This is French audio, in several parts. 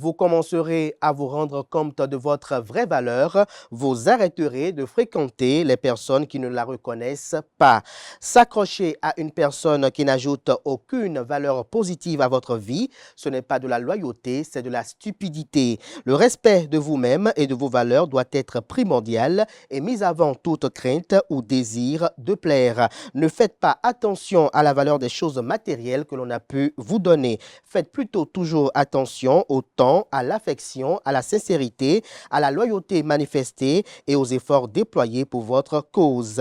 vous commencerez à vous rendre compte de votre vraie valeur. Vous arrêterez de fréquenter les personnes qui ne la reconnaissent pas. S'accrocher à une personne qui n'ajoute aucune valeur positive à votre vie, ce n'est pas de la loyauté, c'est de la stupidité. Le respect de vous-même et de vos valeurs doit être primordial et mis avant toute crainte ou désir de plaire. Ne faites pas attention à la valeur des choses matérielles que l'on a pu vous donner. Faites plutôt toujours attention au temps, à l'affection, à la sincérité, à la loyauté manifestée et aux efforts déployés pour votre cause.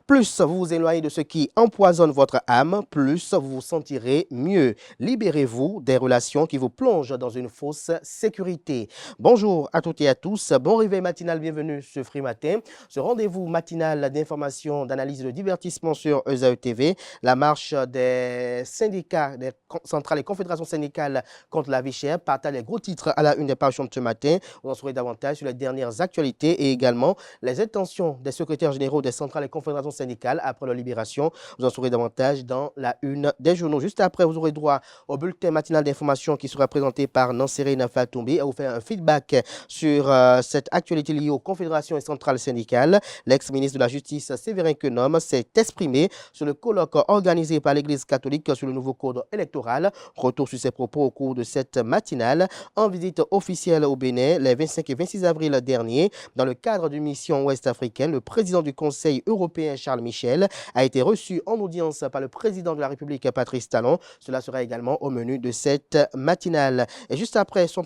Plus vous vous éloignez de ce qui empoisonne votre âme, plus vous vous sentirez mieux. Libérez-vous des relations qui vous plongent dans une fausse sécurité. Bonjour à toutes et à tous. Bon réveil matinal, bienvenue sur Free Matin. Ce rendez-vous matinal d'information, d'analyse et de divertissement sur ESAE TV. La marche des syndicats, des centrales et confédérations syndicales contre la vie chère partage les gros titres à la une des parutions de ce matin. Vous en saurez davantage sur les dernières actualités et également les intentions des secrétaires généraux des centrales et confédérations syndicales après leur libération. Vous en saurez davantage dans la une des journaux. Juste après, vous aurez droit au bulletin matinal d'information qui sera présenté par Nansérine Fatoumbi et vous faire un feedback sur cette actualité liée aux confédérations et centrales syndicales. L'ex-ministre de la Justice, Séverin Quenom, s'est exprimé sur le colloque organisé par l'Église catholique sur le nouveau code électoral. Retour sur ses propos au cours de cette matinale. En visite officielle au Bénin, les 25 et 26 avril dernier, dans le cadre d'une mission ouest-africaine, le président du Conseil européen, Charles Michel, a été reçu en audience par le président de la République, Patrice Talon. Cela sera également au menu de cette matinale. Et juste après son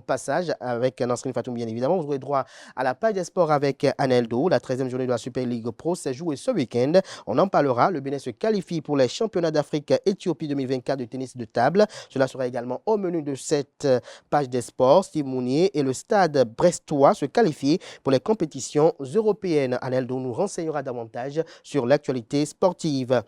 passage avec Nansérine Fatoumbi, bien évidemment, vous aurez droit à la page des sports avec Aneldo. La 13e journée de la Super League Pro s'est jouée ce week-end. On en parlera. Le Bénin se qualifie pour les championnats d'Afrique Éthiopie 2024 de tennis de table. Cela sera également au menu de cette page des sports. Steve Mounier et le stade brestois se qualifient pour les compétitions européennes. Aneldo nous renseignera davantage sur l'actualité sportive.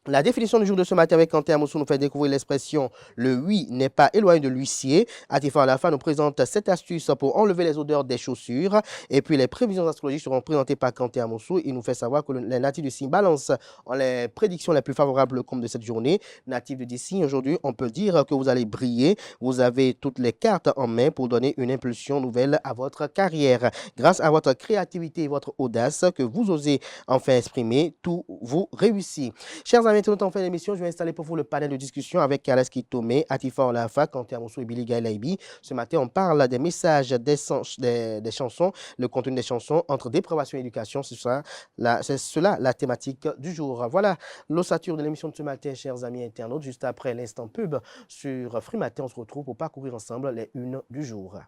La définition du jour de ce matin avec Kanté Amoussou nous fait découvrir l'expression « le oui n'est pas éloigné de l'huissier ». Atifa Alafa nous présente cette astuce pour enlever les odeurs des chaussures. Et puis les prévisions astrologiques seront présentées par Kanté Amoussou. Il nous fait savoir que les natifs du signe Balance ont les prédictions les plus favorables au cours de cette journée. Natifs du signe, aujourd'hui, on peut dire que vous allez briller. Vous avez toutes les cartes en main pour donner une impulsion nouvelle à votre carrière. Grâce à votre créativité et votre audace que vous osez enfin exprimer, tout vous réussit. Chers amis, maintenant, en fin d'émission, je vais installer pour vous le panel de discussion avec Alaski Tomé, Atifa Olafa, Kanté Amoussou et Billy Gaïlaïbi. Ce matin, on parle des messages des chansons, le contenu des chansons entre dépravation et éducation. C'est cela la thématique du jour. Voilà l'ossature de l'émission de ce matin, chers amis internautes. Juste après l'instant pub sur Free Matin, on se retrouve pour parcourir ensemble les unes du jour.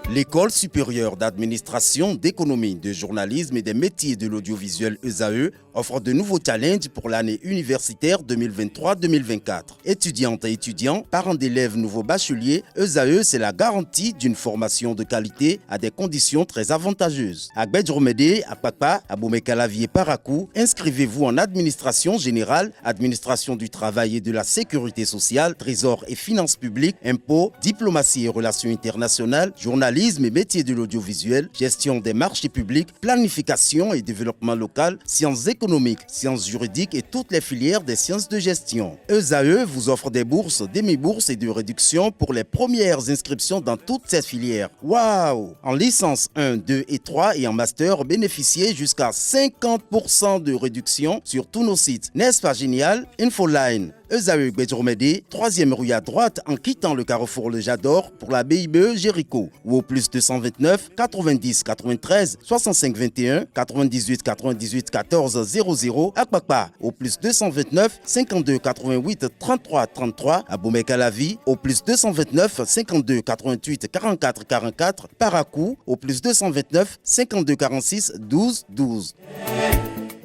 L'École supérieure d'administration, d'économie, de journalisme et des métiers de l'audiovisuel ESAE offre de nouveaux challenges pour l'année universitaire 2023-2024. Étudiantes et étudiants, parents d'élèves nouveaux bacheliers, ESAE, c'est la garantie d'une formation de qualité à des conditions très avantageuses. À Gbedjromede, à Papa, à Boumekalavi et Parakou, inscrivez-vous en administration générale, administration du travail et de la sécurité sociale, trésor et finances publiques, impôts, diplomatie et relations internationales, journalisme et métiers de l'audiovisuel, gestion des marchés publics, planification et développement local, sciences économiques, sciences juridiques et toutes les filières des sciences de gestion. ESAE vous offre des bourses, demi-bourses et de réductions pour les premières inscriptions dans toutes ces filières. Waouh! En licence 1, 2 et 3 et en master, bénéficiez jusqu'à 50% de réduction sur tous nos sites. N'est-ce pas génial? Infoline. ESAE Gbedjromede, 3e rue à droite en quittant le carrefour Le Jador pour la BIBE Jéricho ou au plus 229 90 93 65 21 98 98 14 00 à Kpakpa au plus 229 52 88 33 33 à Boumekalavi au plus 229 52 88 44 44 Parakou au plus 229 52 46 12 12.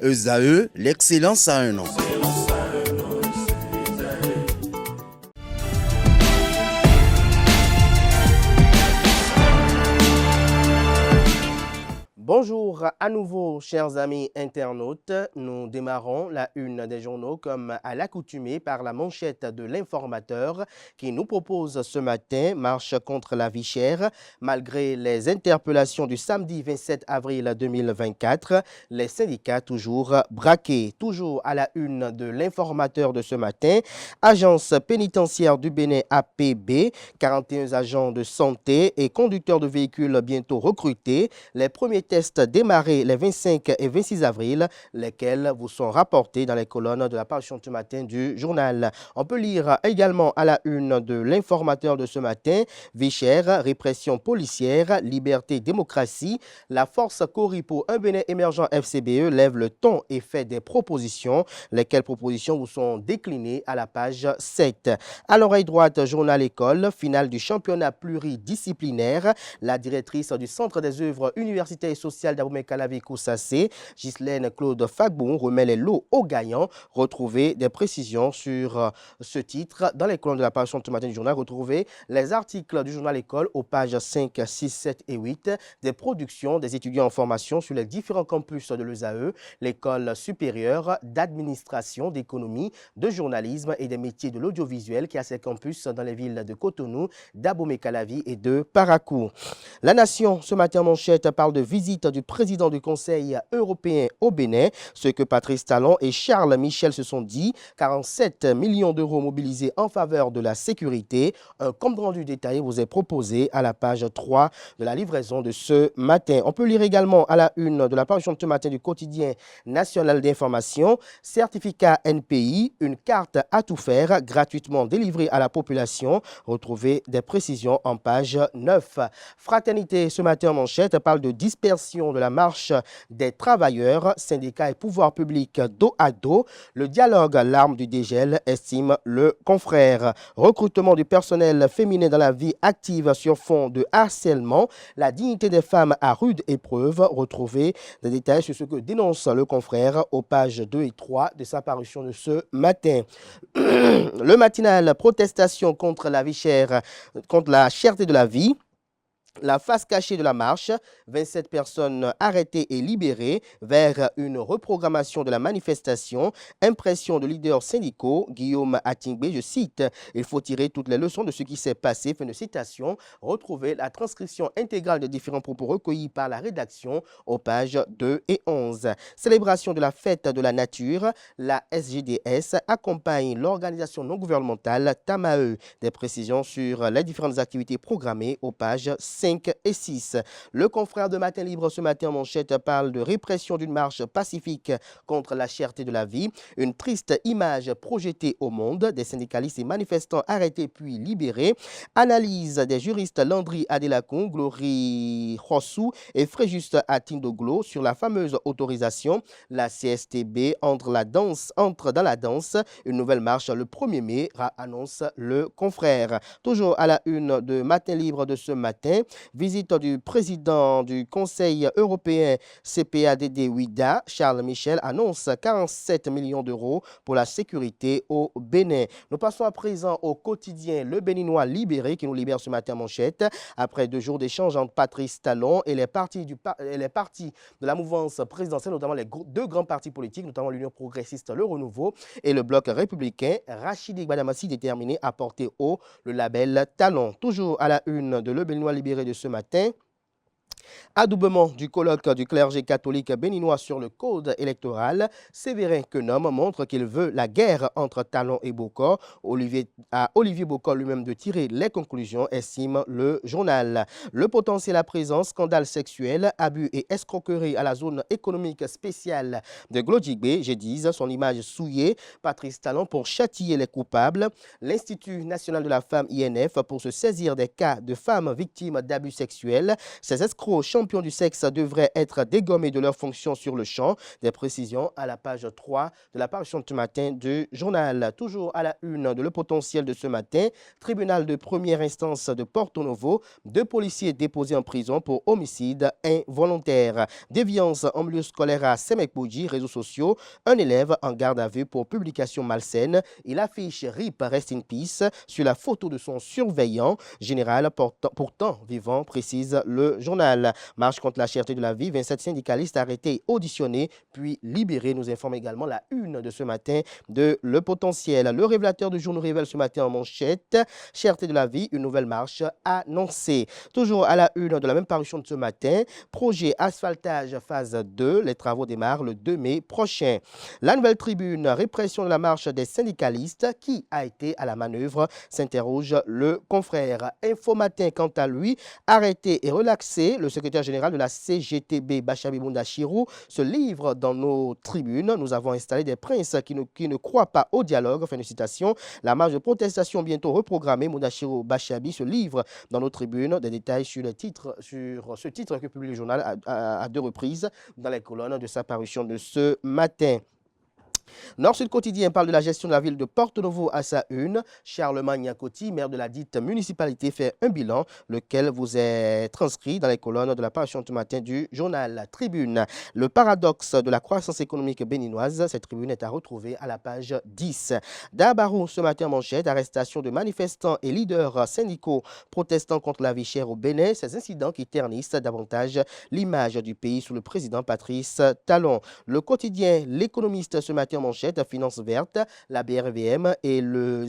ESAE, l'excellence à un an. Bonjour à nouveau, chers amis internautes. Nous démarrons la une des journaux comme à l'accoutumée par la manchette de l'informateur qui nous propose ce matin marche contre la vie chère. Malgré les interpellations du samedi 27 avril 2024, les syndicats toujours braqués. Toujours à la une de l'informateur de ce matin, agence pénitentiaire du Bénin APB, 41 agents de santé et conducteurs de véhicules bientôt recrutés. Les premiers tests démarrés les 25 et 26 avril, lesquels vous sont rapportés dans les colonnes de la parution ce matin du journal. On peut lire également à la une de l'informateur de ce matin, vie chère, répression policière, liberté, démocratie. La force Cori pour un Bénin émergent FCBE lève le ton et fait des propositions, lesquelles propositions vous sont déclinées à la page 7. À l'oreille droite, journal école, finale du championnat pluridisciplinaire. La directrice du Centre des œuvres universitaires et sociales d'Abomey-Calavi Koussacé, Ghislaine Claude Fagbon, remet les lots aux gagnants. Retrouvez des précisions sur ce titre dans les colonnes de la page ce matin du journal. Retrouvez les articles du journal école aux pages 5, 6, 7 et 8, des productions des étudiants en formation sur les différents campus de l'ESAE, l'école supérieure d'administration, d'économie, de journalisme et des métiers de l'audiovisuel qui a ses campus dans les villes de Cotonou, d'Abomey-Calavi et de Parakou. La Nation, ce matin en manchette, parle de visite du président du Conseil européen au Bénin. Ce que Patrice Talon et Charles Michel se sont dit, 47 millions d'euros mobilisés en faveur de la sécurité. Un compte rendu détaillé vous est proposé à la page 3 de la livraison de ce matin. On peut lire également à la une de la parution de ce matin du quotidien national d'information, certificat NPI, une carte à tout faire gratuitement délivrée à la population. Retrouvez des précisions en page 9. Fraternité, ce matin en manchette, parle de dispersion de la marche des travailleurs, syndicats et pouvoirs publics dos à dos. Le dialogue, l'arme du dégel, estime le confrère. Recrutement du personnel féminin dans la vie active sur fond de harcèlement. La dignité des femmes à rude épreuve. Retrouvez des détails sur ce que dénonce le confrère aux pages 2 et 3 de sa parution de ce matin. Le matinal, protestation contre la vie chère, contre la cherté de la vie. La face cachée de la marche, 27 personnes arrêtées et libérées vers une reprogrammation de la manifestation. Impression de leaders syndicaux, Guillaume Atingbe, je cite, « Il faut tirer toutes les leçons de ce qui s'est passé », fin de citation. Retrouvez la transcription intégrale des différents propos recueillis par la rédaction aux pages 2 et 11. Célébration de la fête de la nature, la SGDS accompagne l'organisation non gouvernementale Tamae. Des précisions sur les différentes activités programmées aux pages 5 et 6. Le confrère de Matin Libre ce matin en manchette parle de répression d'une marche pacifique contre la cherté de la vie. Une triste image projetée au monde, des syndicalistes et manifestants arrêtés puis libérés. Analyse des juristes Landry Adelakun, Glory Rossou et Fréjus Atindoglo sur la fameuse autorisation. La CSTB entre dans la danse. Une nouvelle marche le 1er mai, annonce le confrère. Toujours à la une de Matin Libre de ce matin, visite du président du Conseil européen CPADD Ouida, Charles Michel, annonce 47 millions d'euros pour la sécurité au Bénin. Nous passons à présent au quotidien Le Béninois libéré qui nous libère ce matin en manchette. Après 2 jours d'échange entre Patrice Talon et les partis de la mouvance présidentielle, notamment les 2 grands partis politiques, notamment l'Union progressiste, le Renouveau et le Bloc républicain, Rachidi Gbadamassi déterminé à porter haut le label Talon. Toujours à la une de Le Béninois libéré de ce matin, adoubement du colloque du clergé catholique béninois sur le code électoral. Séverin Quenom montre qu'il veut la guerre entre Talon et Bokor. Olivier Bokor lui-même de tirer les conclusions, estime le journal. Le potentiel à présent, scandale sexuel, abus et escroquerie à la zone économique spéciale de Glodjigbe. Je dis son image souillée. Patrice Talon pour châtier les coupables. L'Institut national de la femme INF pour se saisir des cas de femmes victimes d'abus sexuels. Ces escrocs champions du sexe devraient être dégommés de leurs fonctions sur le champ. Des précisions à la page 3 de la parution de ce matin du journal. Toujours à la une de Le Potentiel de ce matin, tribunal de première instance de Porto Novo, 2 policiers déposés en prison pour homicide involontaire. Déviance en milieu scolaire à Semekbouji, réseaux sociaux, un élève en garde à vue pour publication malsaine. Il affiche RIP Rest in Peace sur la photo de son surveillant général pourtant vivant, précise le journal. nationale. Marche contre la cherté de la vie, 27 syndicalistes arrêtés et auditionnés, puis libérés, nous informe également la une de ce matin de Le Potentiel. Le révélateur du jour nous révèle ce matin en manchette, cherté de la vie, une nouvelle marche annoncée. Toujours à la une de la même parution de ce matin, projet asphaltage phase 2, les travaux démarrent le 2 mai prochain. La nouvelle tribune, répression de la marche des syndicalistes, qui a été à la manœuvre, s'interroge le confrère. Info Matin, quant à lui, arrêté et relaxé, le secrétaire général de la CGTB, Bachabi Mundachirou, se livre dans nos tribunes. Nous avons installé des princes qui ne croient pas au dialogue. Fin de citation. La marche de protestation bientôt reprogrammée. Mundachirou Bachabi se livre dans nos tribunes. Des détails sur ce titre que publie le journal à deux reprises dans les colonnes de sa parution de ce matin. Nord-Sud Quotidien parle de la gestion de la ville de Porto-Novo à sa une. Charlemagne Coty, maire de la dite municipalité, fait un bilan, lequel vous est transcrit dans les colonnes de la parution de ce matin du journal Tribune. Le paradoxe de la croissance économique béninoise, cette tribune est à retrouver à la page 10. Dabarou, ce matin, manchette, arrestation de manifestants et leaders syndicaux protestant contre la vie chère au Bénin. Ces incidents qui ternissent davantage l'image du pays sous le président Patrice Talon. Le quotidien L'économiste, ce matin, manchette, finance verte, la BRVM et le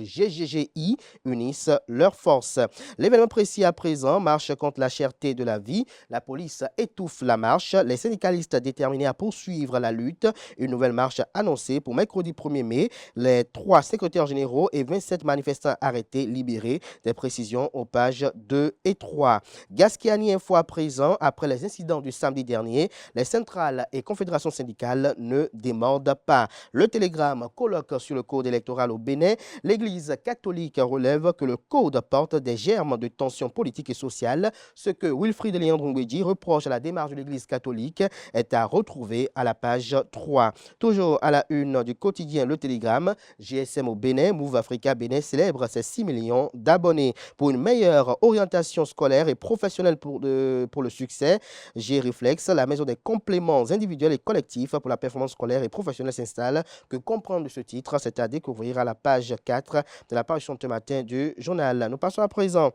GGGI unissent leurs forces. L'événement précis à présent, marche contre la cherté de la vie. La police étouffe la marche. Les syndicalistes déterminés à poursuivre la lutte. Une nouvelle marche annoncée pour mercredi 1er mai. Les 3 secrétaires généraux et 27 manifestants arrêtés, libérés. Des précisions aux pages 2 et 3. Gasquiani Info à présent, après les incidents du samedi dernier, les centrales et confédérations syndicales ne démordent pas. Le Télégramme colloque sur le code électoral au Bénin. L'Église catholique relève que le code porte des germes de tensions politiques et sociales. Ce que Wilfried Léandre Ngwedji reproche à la démarche de l'Église catholique est à retrouver à la page 3. Toujours à la une du quotidien Le Télégramme, GSM au Bénin, Move Africa Bénin célèbre ses 6 millions d'abonnés. Pour une meilleure orientation scolaire et professionnelle pour le succès, G-Reflex, la maison des compléments individuels et collectifs pour la performance scolaire et professionnelle s'installe. Que comprendre de ce titre, c'est à découvrir à la page 4 de la parution de ce matin du journal. Nous passons à présent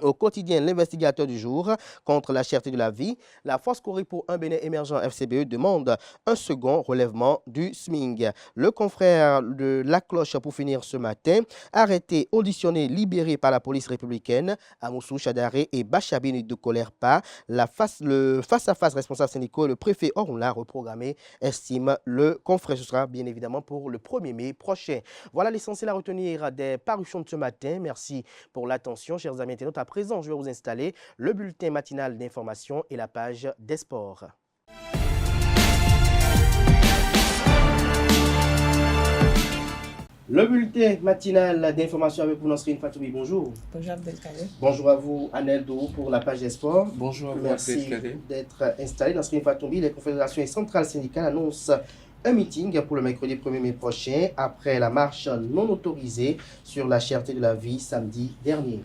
au quotidien L'Investigateur du jour contre la cherté de la vie. La force Corée pour un Bénin émergent FCBE demande un second relèvement du SMING. Le confrère de La Cloche pour finir ce matin, arrêté, auditionné, libéré par la police républicaine, Amoussou Chadaré et Bachabi ne colèrent pas. Le face-à-face responsable syndicaux et le préfet Orunla reprogrammé, estime le confrère. Ce sera bien évidemment pour le 1er mai prochain. Voilà l'essentiel à retenir des parutions de ce matin. Merci pour l'attention, chers amis internautes. À présent, je vais vous installer le bulletin matinal d'information et la page des sports. Le bulletin matinal d'information avec vous, Nasrine Fatoumi. Bonjour. Bonjour Abdelkader. Bonjour à vous, Anel Dou, pour la page des sports. Bonjour à vous, merci d'être installé. Nasrine Fatoumi, les confédérations et centrales syndicales annoncent un meeting pour le mercredi 1er mai prochain après la marche non autorisée sur la cherté de la vie samedi dernier.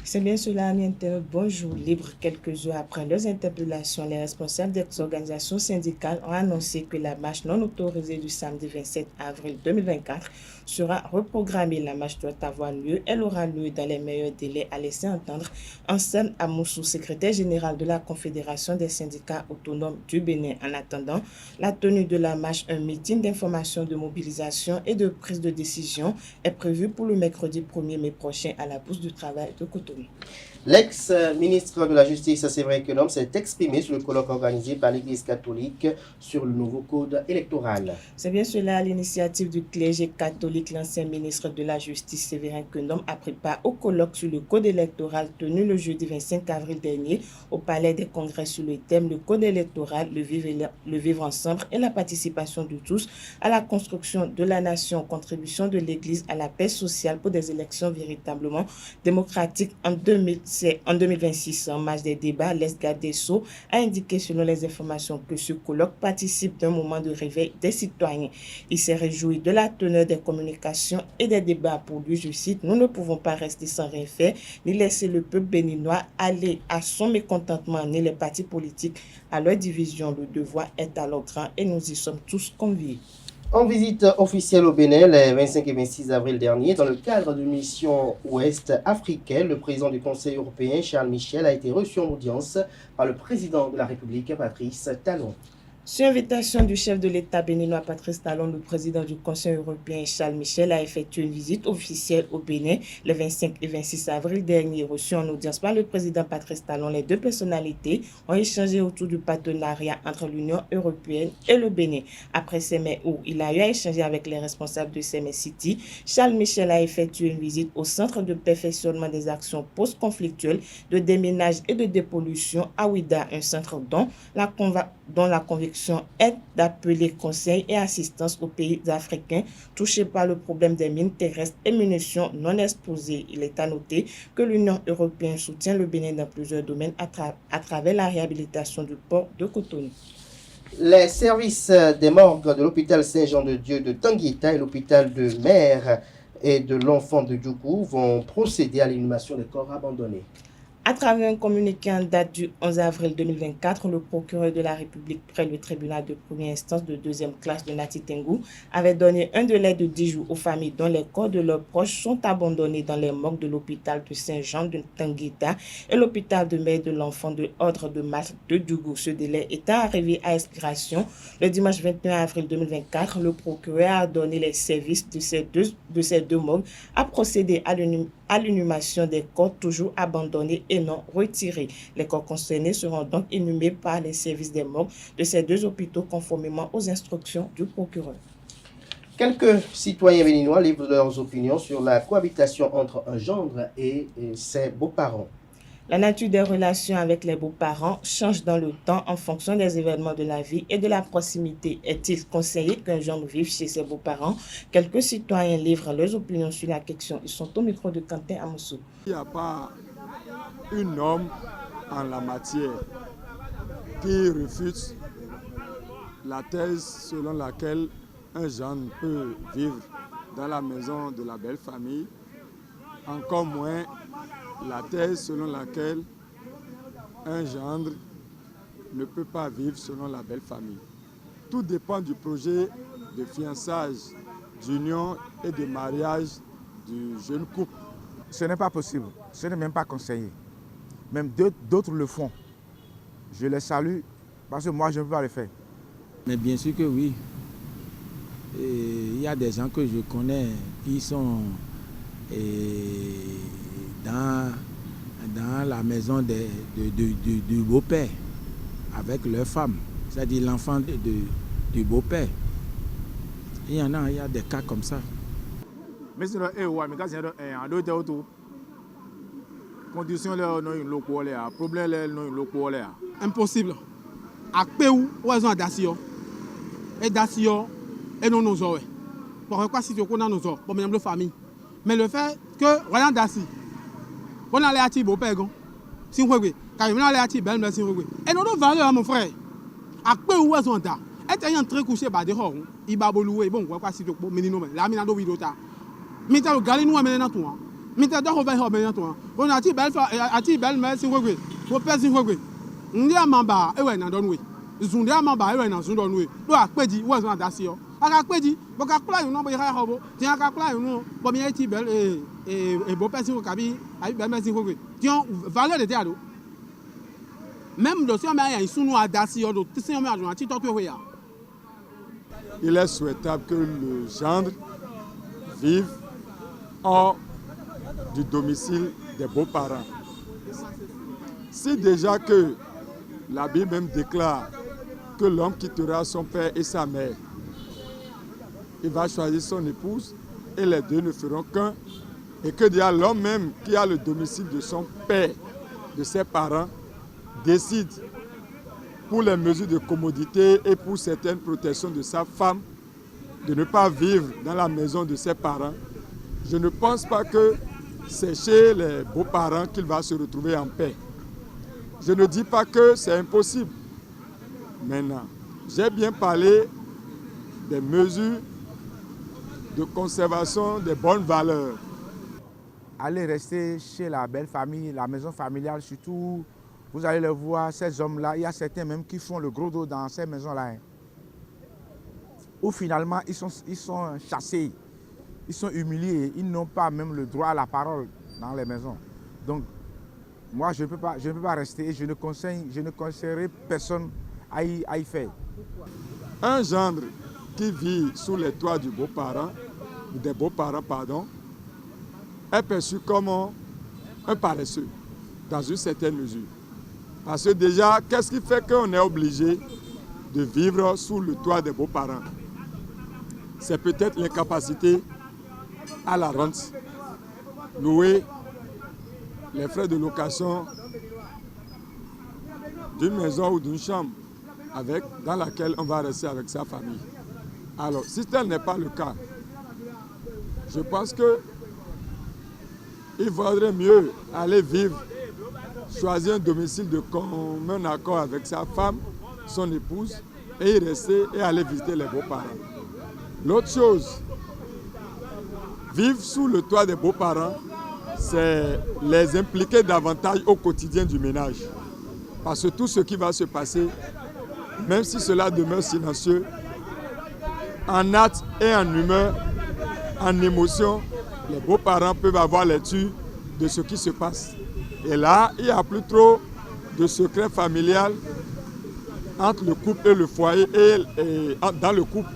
C'est bien cela, ami internaute. Bonjour. Libre quelques heures après leurs interpellations, les responsables des organisations syndicales ont annoncé que la marche non autorisée du samedi 27 avril 2024 sera reprogrammée. La marche doit avoir lieu. Elle aura lieu dans les meilleurs délais, à laisser entendre Anselme Amoussou, secrétaire général de la Confédération des syndicats autonomes du Bénin. En attendant la tenue de la marche, un meeting d'information, de mobilisation et de prise de décision est prévu pour le mercredi 1er mai prochain à la Bourse du Travail de Cotonou. L'ex-ministre de la Justice, Séverin Kenom, s'est exprimé sur le colloque organisé par l'Église catholique sur le nouveau code électoral. C'est bien cela, à l'initiative du clergé catholique. L'ancien ministre de la Justice, Séverin Kenom, a pris part au colloque sur le code électoral tenu le jeudi 25 avril dernier au Palais des Congrès sur le thème « Le code électoral, le vivre ensemble et la participation de tous à la construction de la nation, contribution de l'Église à la paix sociale pour des élections véritablement démocratiques en 2026. En marge des débats, l'Esgarde des Sceaux a indiqué, selon les informations, que ce colloque participe d'un moment de réveil des citoyens. Il s'est réjoui de la teneur des communications et des débats. Pour lui, je cite, « Nous ne pouvons pas rester sans rien faire, ni laisser le peuple béninois aller à son mécontentement, ni les partis politiques à leur division. Le devoir est alors grand et nous y sommes tous conviés. » En visite officielle au Bénin les 25 et 26 avril dernier, dans le cadre d'une mission ouest africaine, le président du Conseil européen, Charles Michel, a été reçu en audience par le président de la République, Patrice Talon. Sur invitation du chef de l'État béninois Patrice Talon, le président du Conseil européen Charles Michel a effectué une visite officielle au Bénin le 25 et 26 avril dernier. Reçu en audience par le président Patrice Talon, les deux personnalités ont échangé autour du partenariat entre l'Union européenne et le Bénin. Après Sémé, où il a eu à échanger avec les responsables de Sémé City, Charles Michel a effectué une visite au centre de perfectionnement des actions post-conflictuelles de déménage et de dépollution à Ouida, un centre dont la conviction est d'appeler conseil et assistance aux pays africains touchés par le problème des mines terrestres et munitions non exposées. Il est à noter que l'Union européenne soutient le Bénin dans plusieurs domaines à travers la réhabilitation du port de Cotonou. Les services des morgues de l'hôpital Saint-Jean-de-Dieu de Tanguita et l'hôpital de Mère et de l'enfant de Djougou vont procéder à l'inhumation des corps abandonnés. À travers un communiqué en date du 11 avril 2024, le procureur de la République près le tribunal de première instance de deuxième classe de Nati Tengou avait donné un délai de 10 jours aux familles dont les corps de leurs proches sont abandonnés dans les morgues de l'hôpital de Saint-Jean de Tanguita et l'hôpital de mère de l'enfant de Ordre de Marche de Djougou. Ce délai étant arrivé à expiration le dimanche 21 avril 2024, le procureur a donné les services de ces deux morgues à procéder à l'inhumation des corps toujours abandonnés et non retirés. Les corps concernés seront donc inhumés par les services des morgues de ces deux hôpitaux conformément aux instructions du procureur. Quelques citoyens béninois livrent leurs opinions sur la cohabitation entre un gendre et ses beaux-parents. La nature des relations avec les beaux-parents change dans le temps en fonction des événements de la vie et de la proximité. Est-il conseillé qu'un gendre vive chez ses beaux-parents? Quelques citoyens livrent leurs opinions sur la question. Ils sont au micro de Quentin Amoussou. Il n'y a pas une norme en la matière qui refute la thèse selon laquelle un gendre peut vivre dans la maison de la belle famille, encore moins la thèse selon laquelle un gendre ne peut pas vivre selon la belle famille. Tout dépend du projet de fiançage, d'union et de mariage du jeune couple. Ce n'est pas possible, ce n'est même pas conseillé. Même d'autres le font. Je les salue parce que moi je ne peux pas le faire. Mais bien sûr que oui. Il y a des gens que je connais qui sont dans la maison du beau-père avec leur femme, c'est-à-dire l'enfant du beau-père. Il y a des cas comme ça. Impossible. A peu ou elles ont d'asio. Et d'asio et non nos oreilles. Pourquoi si tu connais nos oreilles, pour même la famille. Mais le fait que rien d'assi. On a les ati beau père si on veut car on a les ati belle mais si on veut. Et non valeur mon frère. A peu ou elles ont da. Et ayant très couché ba de ho. Il ba boluwe bon quoi si tu pour menino la mina do vidota. Mita le galé nous amener toi. Mita do ho va ho amener toi. On ati belle mais si on veut. Pour père si on veut. Ndi amamba ewe na don we. Zunde amamba ewe na zundon we. Do akpeji wo zan da si yo. Aka kpeji bo ka kula yo no bo ya hobo. Ti aka kula yo no bo mi eti bel et bo person ko kabi ayi bel merci ko. Ti on valeur de teado. Même le si on a sunu adasi yo do ti on me ajo ti to to ya. Il est souhaitable que le gendre vive hors du domicile des beaux-parents. Si déjà que la Bible même déclare que l'homme quittera son père et sa mère, il va choisir son épouse et les deux ne feront qu'un, et que déjà l'homme même qui a le domicile de son père, de ses parents, décide pour les mesures de commodité et pour certaines protections de sa femme de ne pas vivre dans la maison de ses parents, je ne pense pas que c'est chez les beaux-parents qu'il va se retrouver en paix. Je ne dis pas que c'est impossible. Maintenant, j'ai bien parlé des mesures de conservation des bonnes valeurs. Allez rester chez la belle famille, la maison familiale surtout. Vous allez le voir, ces hommes-là, il y a certains même qui font le gros dos dans ces maisons-là. où finalement ils sont chassés, ils sont humiliés, ils n'ont pas même le droit à la parole dans les maisons. Donc moi je ne peux pas rester et je ne conseillerais personne à y faire. Un gendre qui vit sous les toits des beaux-parents, est perçu comme un paresseux, dans une certaine mesure. Parce que déjà, qu'est-ce qui fait qu'on est obligé de vivre sous le toit des beaux-parents? C'est peut-être l'incapacité à la rente, louer les frais de location d'une maison ou d'une chambre dans laquelle on va rester avec sa famille. Alors, si tel n'est pas le cas, je pense qu'il vaudrait mieux aller vivre, choisir un domicile de commun accord avec sa femme, son épouse, et y rester et aller visiter les beaux-parents. L'autre chose, vivre sous le toit des beaux-parents, c'est les impliquer davantage au quotidien du ménage. Parce que tout ce qui va se passer, même si cela demeure silencieux, en acte et en humeur, en émotion, les beaux-parents peuvent avoir lecture de ce qui se passe. Et là, il n'y a plus trop de secret familial entre le couple et le foyer. Et dans le couple,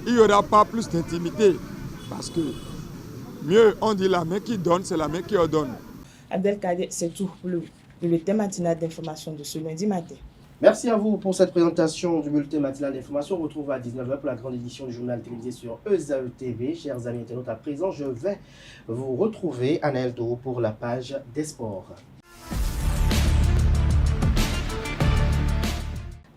il n'y aura pas plus d'intimité. Parce que mieux, on dit la main qui donne, c'est la main qui ordonne. Abdelkader, c'est tout pour le bulletin matinal d'information de ce lundi matin. Merci à vous pour cette présentation du bulletin matinal d'information. On retrouve à 19h pour la grande édition du journal télévisé sur ESAE TV. Chers amis internautes, à présent, je vais vous retrouver à Naelto pour la page des sports.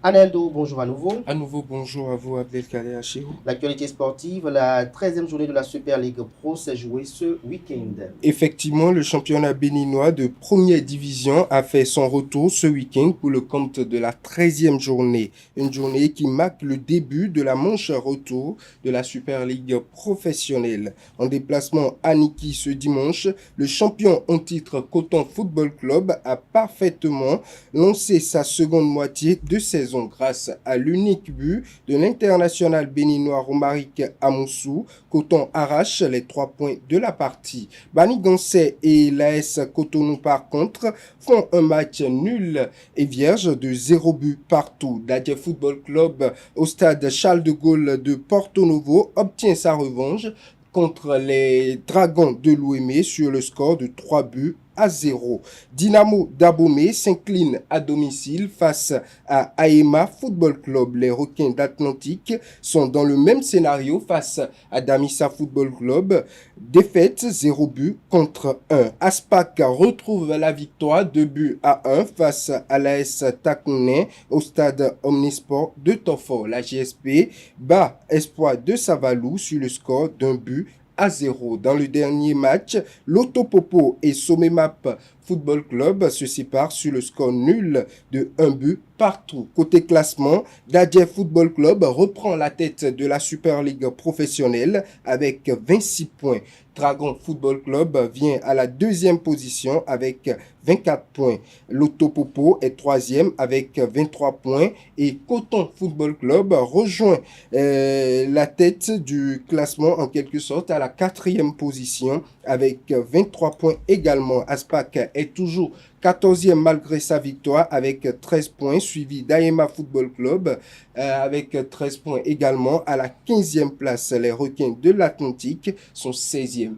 Aneldo, bonjour à nouveau. À nouveau, bonjour à vous, Abdelkader Achirou. L'actualité sportive, la 13e journée de la Super League Pro s'est jouée ce week-end. Effectivement, le championnat béninois de première division a fait son retour ce week-end pour le compte de la 13e journée. Une journée qui marque le début de la manche retour de la Super League professionnelle. En déplacement à Niki ce dimanche, le champion en titre Coton Football Club a parfaitement lancé sa seconde moitié de saison grâce à l'unique but de l'international béninois Romaric Amoussou. Coton arrache les 3 points de la partie. Bani Gansé et l'AS Cotonou par contre font un match nul et vierge de 0 but partout. Dadje Football Club au stade Charles de Gaulle de Porto Novo obtient sa revanche contre les Dragons de l'Ouémé sur le score de 3 buts à 0. Dynamo d'Abomey s'incline à domicile face à Aema Football Club. Les Requins d'Atlantique sont dans le même scénario face à Damissa Football Club. Défaite 0 but contre 1. Aspac retrouve la victoire 2 buts à 1 face à l'AS Takounen au stade Omnisport de Tofo. La GSP bat Espoir de Savalou sur le score d'1 but à 0. Dans le dernier match, l'Autopopo et Somemap Football Club se séparent sur le score nul de 1 but partout. Côté classement, Dadje Football Club reprend la tête de la Super League professionnelle avec 26 points. Dragon Football Club vient à la deuxième position avec 24 points. L'Autopopo est troisième avec 23 points et Coton Football Club rejoint la tête du classement en quelque sorte à la quatrième position avec 23 points également. Aspac est toujours 14e malgré sa victoire avec 13 points, suivi d'Aema Football Club avec 13 points également. À la 15e place, les Requins de l'Atlantique sont 16e.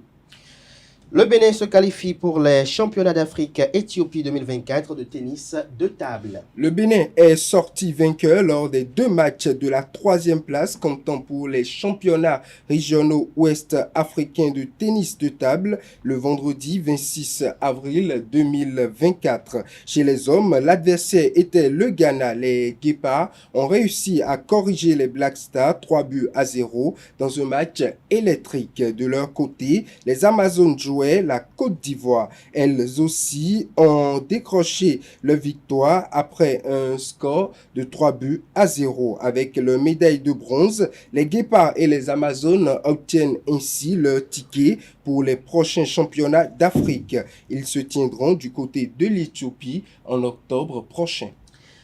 Le Bénin se qualifie pour les championnats d'Afrique Éthiopie 2024 de tennis de table. Le Bénin est sorti vainqueur lors des 2 matchs de la 3e place, comptant pour les championnats régionaux ouest africains de tennis de table le vendredi 26 avril 2024. Chez les hommes, l'adversaire était le Ghana. Les Guépards ont réussi à corriger les Black Stars 3 buts à 0 dans un match électrique. De leur côté, les Amazones jouaient la Côte d'Ivoire. Elles aussi ont décroché leur victoire après un score de 3 buts à 0. Avec leur médaille de bronze, les Guépards et les Amazones obtiennent ainsi leur ticket pour les prochains championnats d'Afrique. Ils se tiendront du côté de l'Éthiopie en octobre prochain.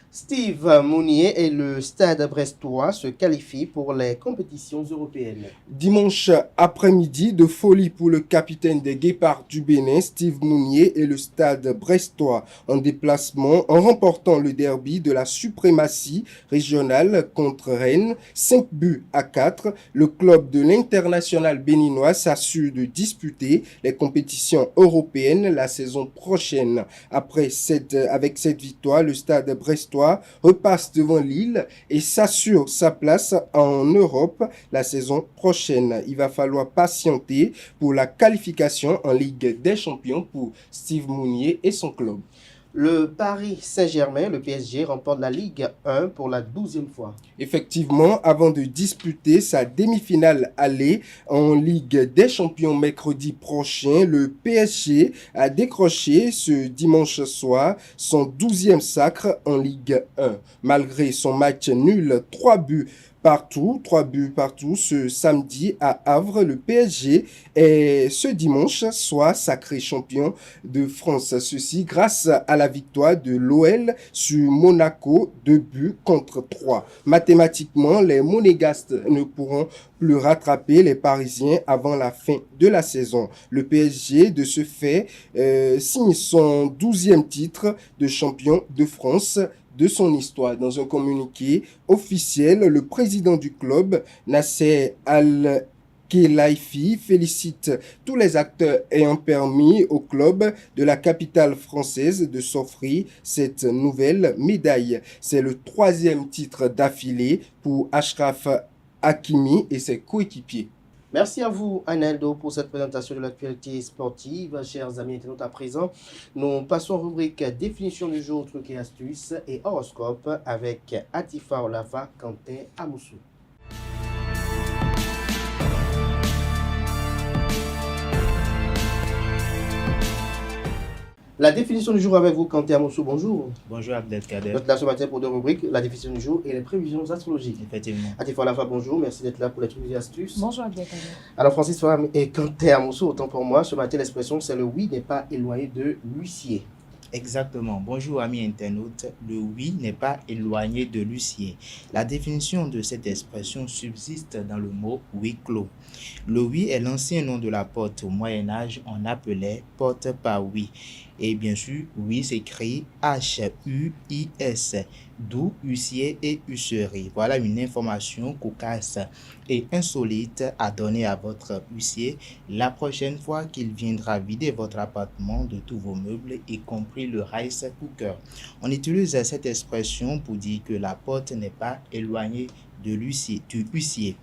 Steve Mounier et le Stade brestois se qualifient pour les compétitions européennes. Dimanche après-midi, de folie pour le capitaine des Guépards du Bénin, Steve Mounier et le Stade brestois en déplacement en remportant le derby de la suprématie régionale contre Rennes, 5-4. Le club de l'international béninois s'assure de disputer les compétitions européennes la saison prochaine. Avec cette victoire, le Stade brestois repasse devant Lille et s'assure sa place en Europe la saison prochaine. Il va falloir patienter pour la qualification en Ligue des Champions pour Steve Mounier et son club. Le Paris Saint-Germain, le PSG, remporte la Ligue 1 pour la 12e fois. Effectivement, avant de disputer sa demi-finale aller en Ligue des Champions mercredi prochain, le PSG a décroché ce dimanche soir son 12e sacre en Ligue 1. Malgré son match nul, 3 buts partout ce samedi à Havre, le PSG est ce dimanche soit sacré champion de France. Ceci grâce à la victoire de l'OL sur Monaco, 2-3. Mathématiquement, les Monégasques ne pourront plus rattraper les Parisiens avant la fin de la saison. Le PSG, de ce fait, signe son 12e titre de champion de France de son histoire. Dans un communiqué officiel, le président du club, Nasser Al-Khelaifi, félicite tous les acteurs ayant permis au club de la capitale française de s'offrir cette nouvelle médaille. C'est le 3e titre d'affilée pour Achraf Hakimi et ses coéquipiers. Merci à vous, Analdo, pour cette présentation de l'actualité sportive. Chers amis internautes, à présent, nous passons aux rubriques définition du jour, trucs et astuces et horoscope avec Atifa Olafa, Quentin Amoussou. La définition du jour avec vous, Kanté Amoussou, bonjour. Bonjour Abdelkader. Notre là ce matin pour deux rubriques, la définition du jour et les prévisions astrologiques. Effectivement. Atifa Olafa, bonjour, merci d'être là pour les trucs et astuces. Bonjour Abdelkader. Alors Francis Faham et Kanté Amoussou, autant pour moi, ce matin l'expression c'est le oui n'est pas éloigné de l'huissier. Exactement. Bonjour amis internautes. Le oui n'est pas éloigné de l'huissier. La définition de cette expression subsiste dans le mot huis clos. Le oui est l'ancien nom de la porte. Au Moyen-Âge, on appelait porte par oui. Et bien sûr, oui s'écrit H-U-I-S, d'où huissier et huisserie. Voilà une information cocasse et insolite à donner à votre huissier la prochaine fois qu'il viendra vider votre appartement de tous vos meubles, y compris le rice cooker. On utilise cette expression pour dire que la porte n'est pas éloignée de l'huissier, du huissier.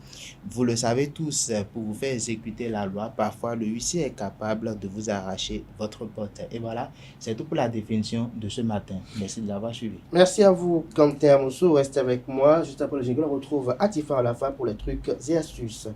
Vous le savez tous, pour vous faire exécuter la loi, parfois le huissier est capable de vous arracher votre porte. Et voilà, c'est tout pour la définition de ce matin. Merci de l'avoir suivi. Merci à vous, Quentin Amoussou. Restez avec moi. Juste après le jingle, on retrouve Atifa Olafa pour les trucs et astuces.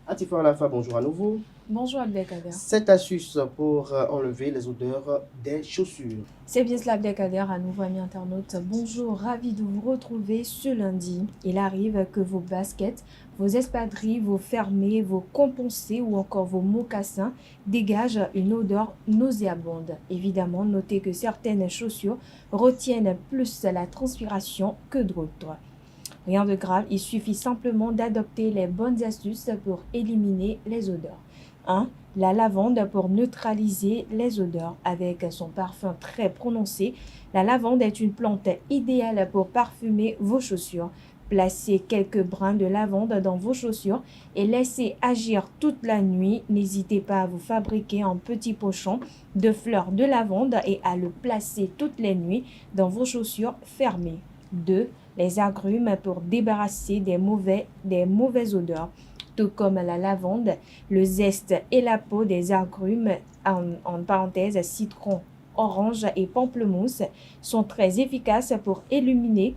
Atifa Olafa, bonjour à nouveau. Bonjour Abdelkader. Cette astuce pour enlever les odeurs des chaussures. C'est bien cela Abdelkader, à nouveau amis internautes. Bonjour, ravi de vous retrouver ce lundi. Il arrive que vos baskets, vos espadrilles, vos fermés, vos compensés ou encore vos mocassins dégagent une odeur nauséabonde. Évidemment, notez que certaines chaussures retiennent plus la transpiration que d'autres. Rien de grave, il suffit simplement d'adopter les bonnes astuces pour éliminer les odeurs. 1. La lavande pour neutraliser les odeurs. Avec son parfum très prononcé, la lavande est une plante idéale pour parfumer vos chaussures. Placez quelques brins de lavande dans vos chaussures et laissez agir toute la nuit. N'hésitez pas à vous fabriquer un petit pochon de fleurs de lavande et à le placer toutes les nuits dans vos chaussures fermées. 2. Les agrumes pour débarrasser des mauvaises odeurs. Tout comme la lavande, le zeste et la peau des agrumes, en parenthèse citron, orange et pamplemousse, sont très efficaces pour éliminer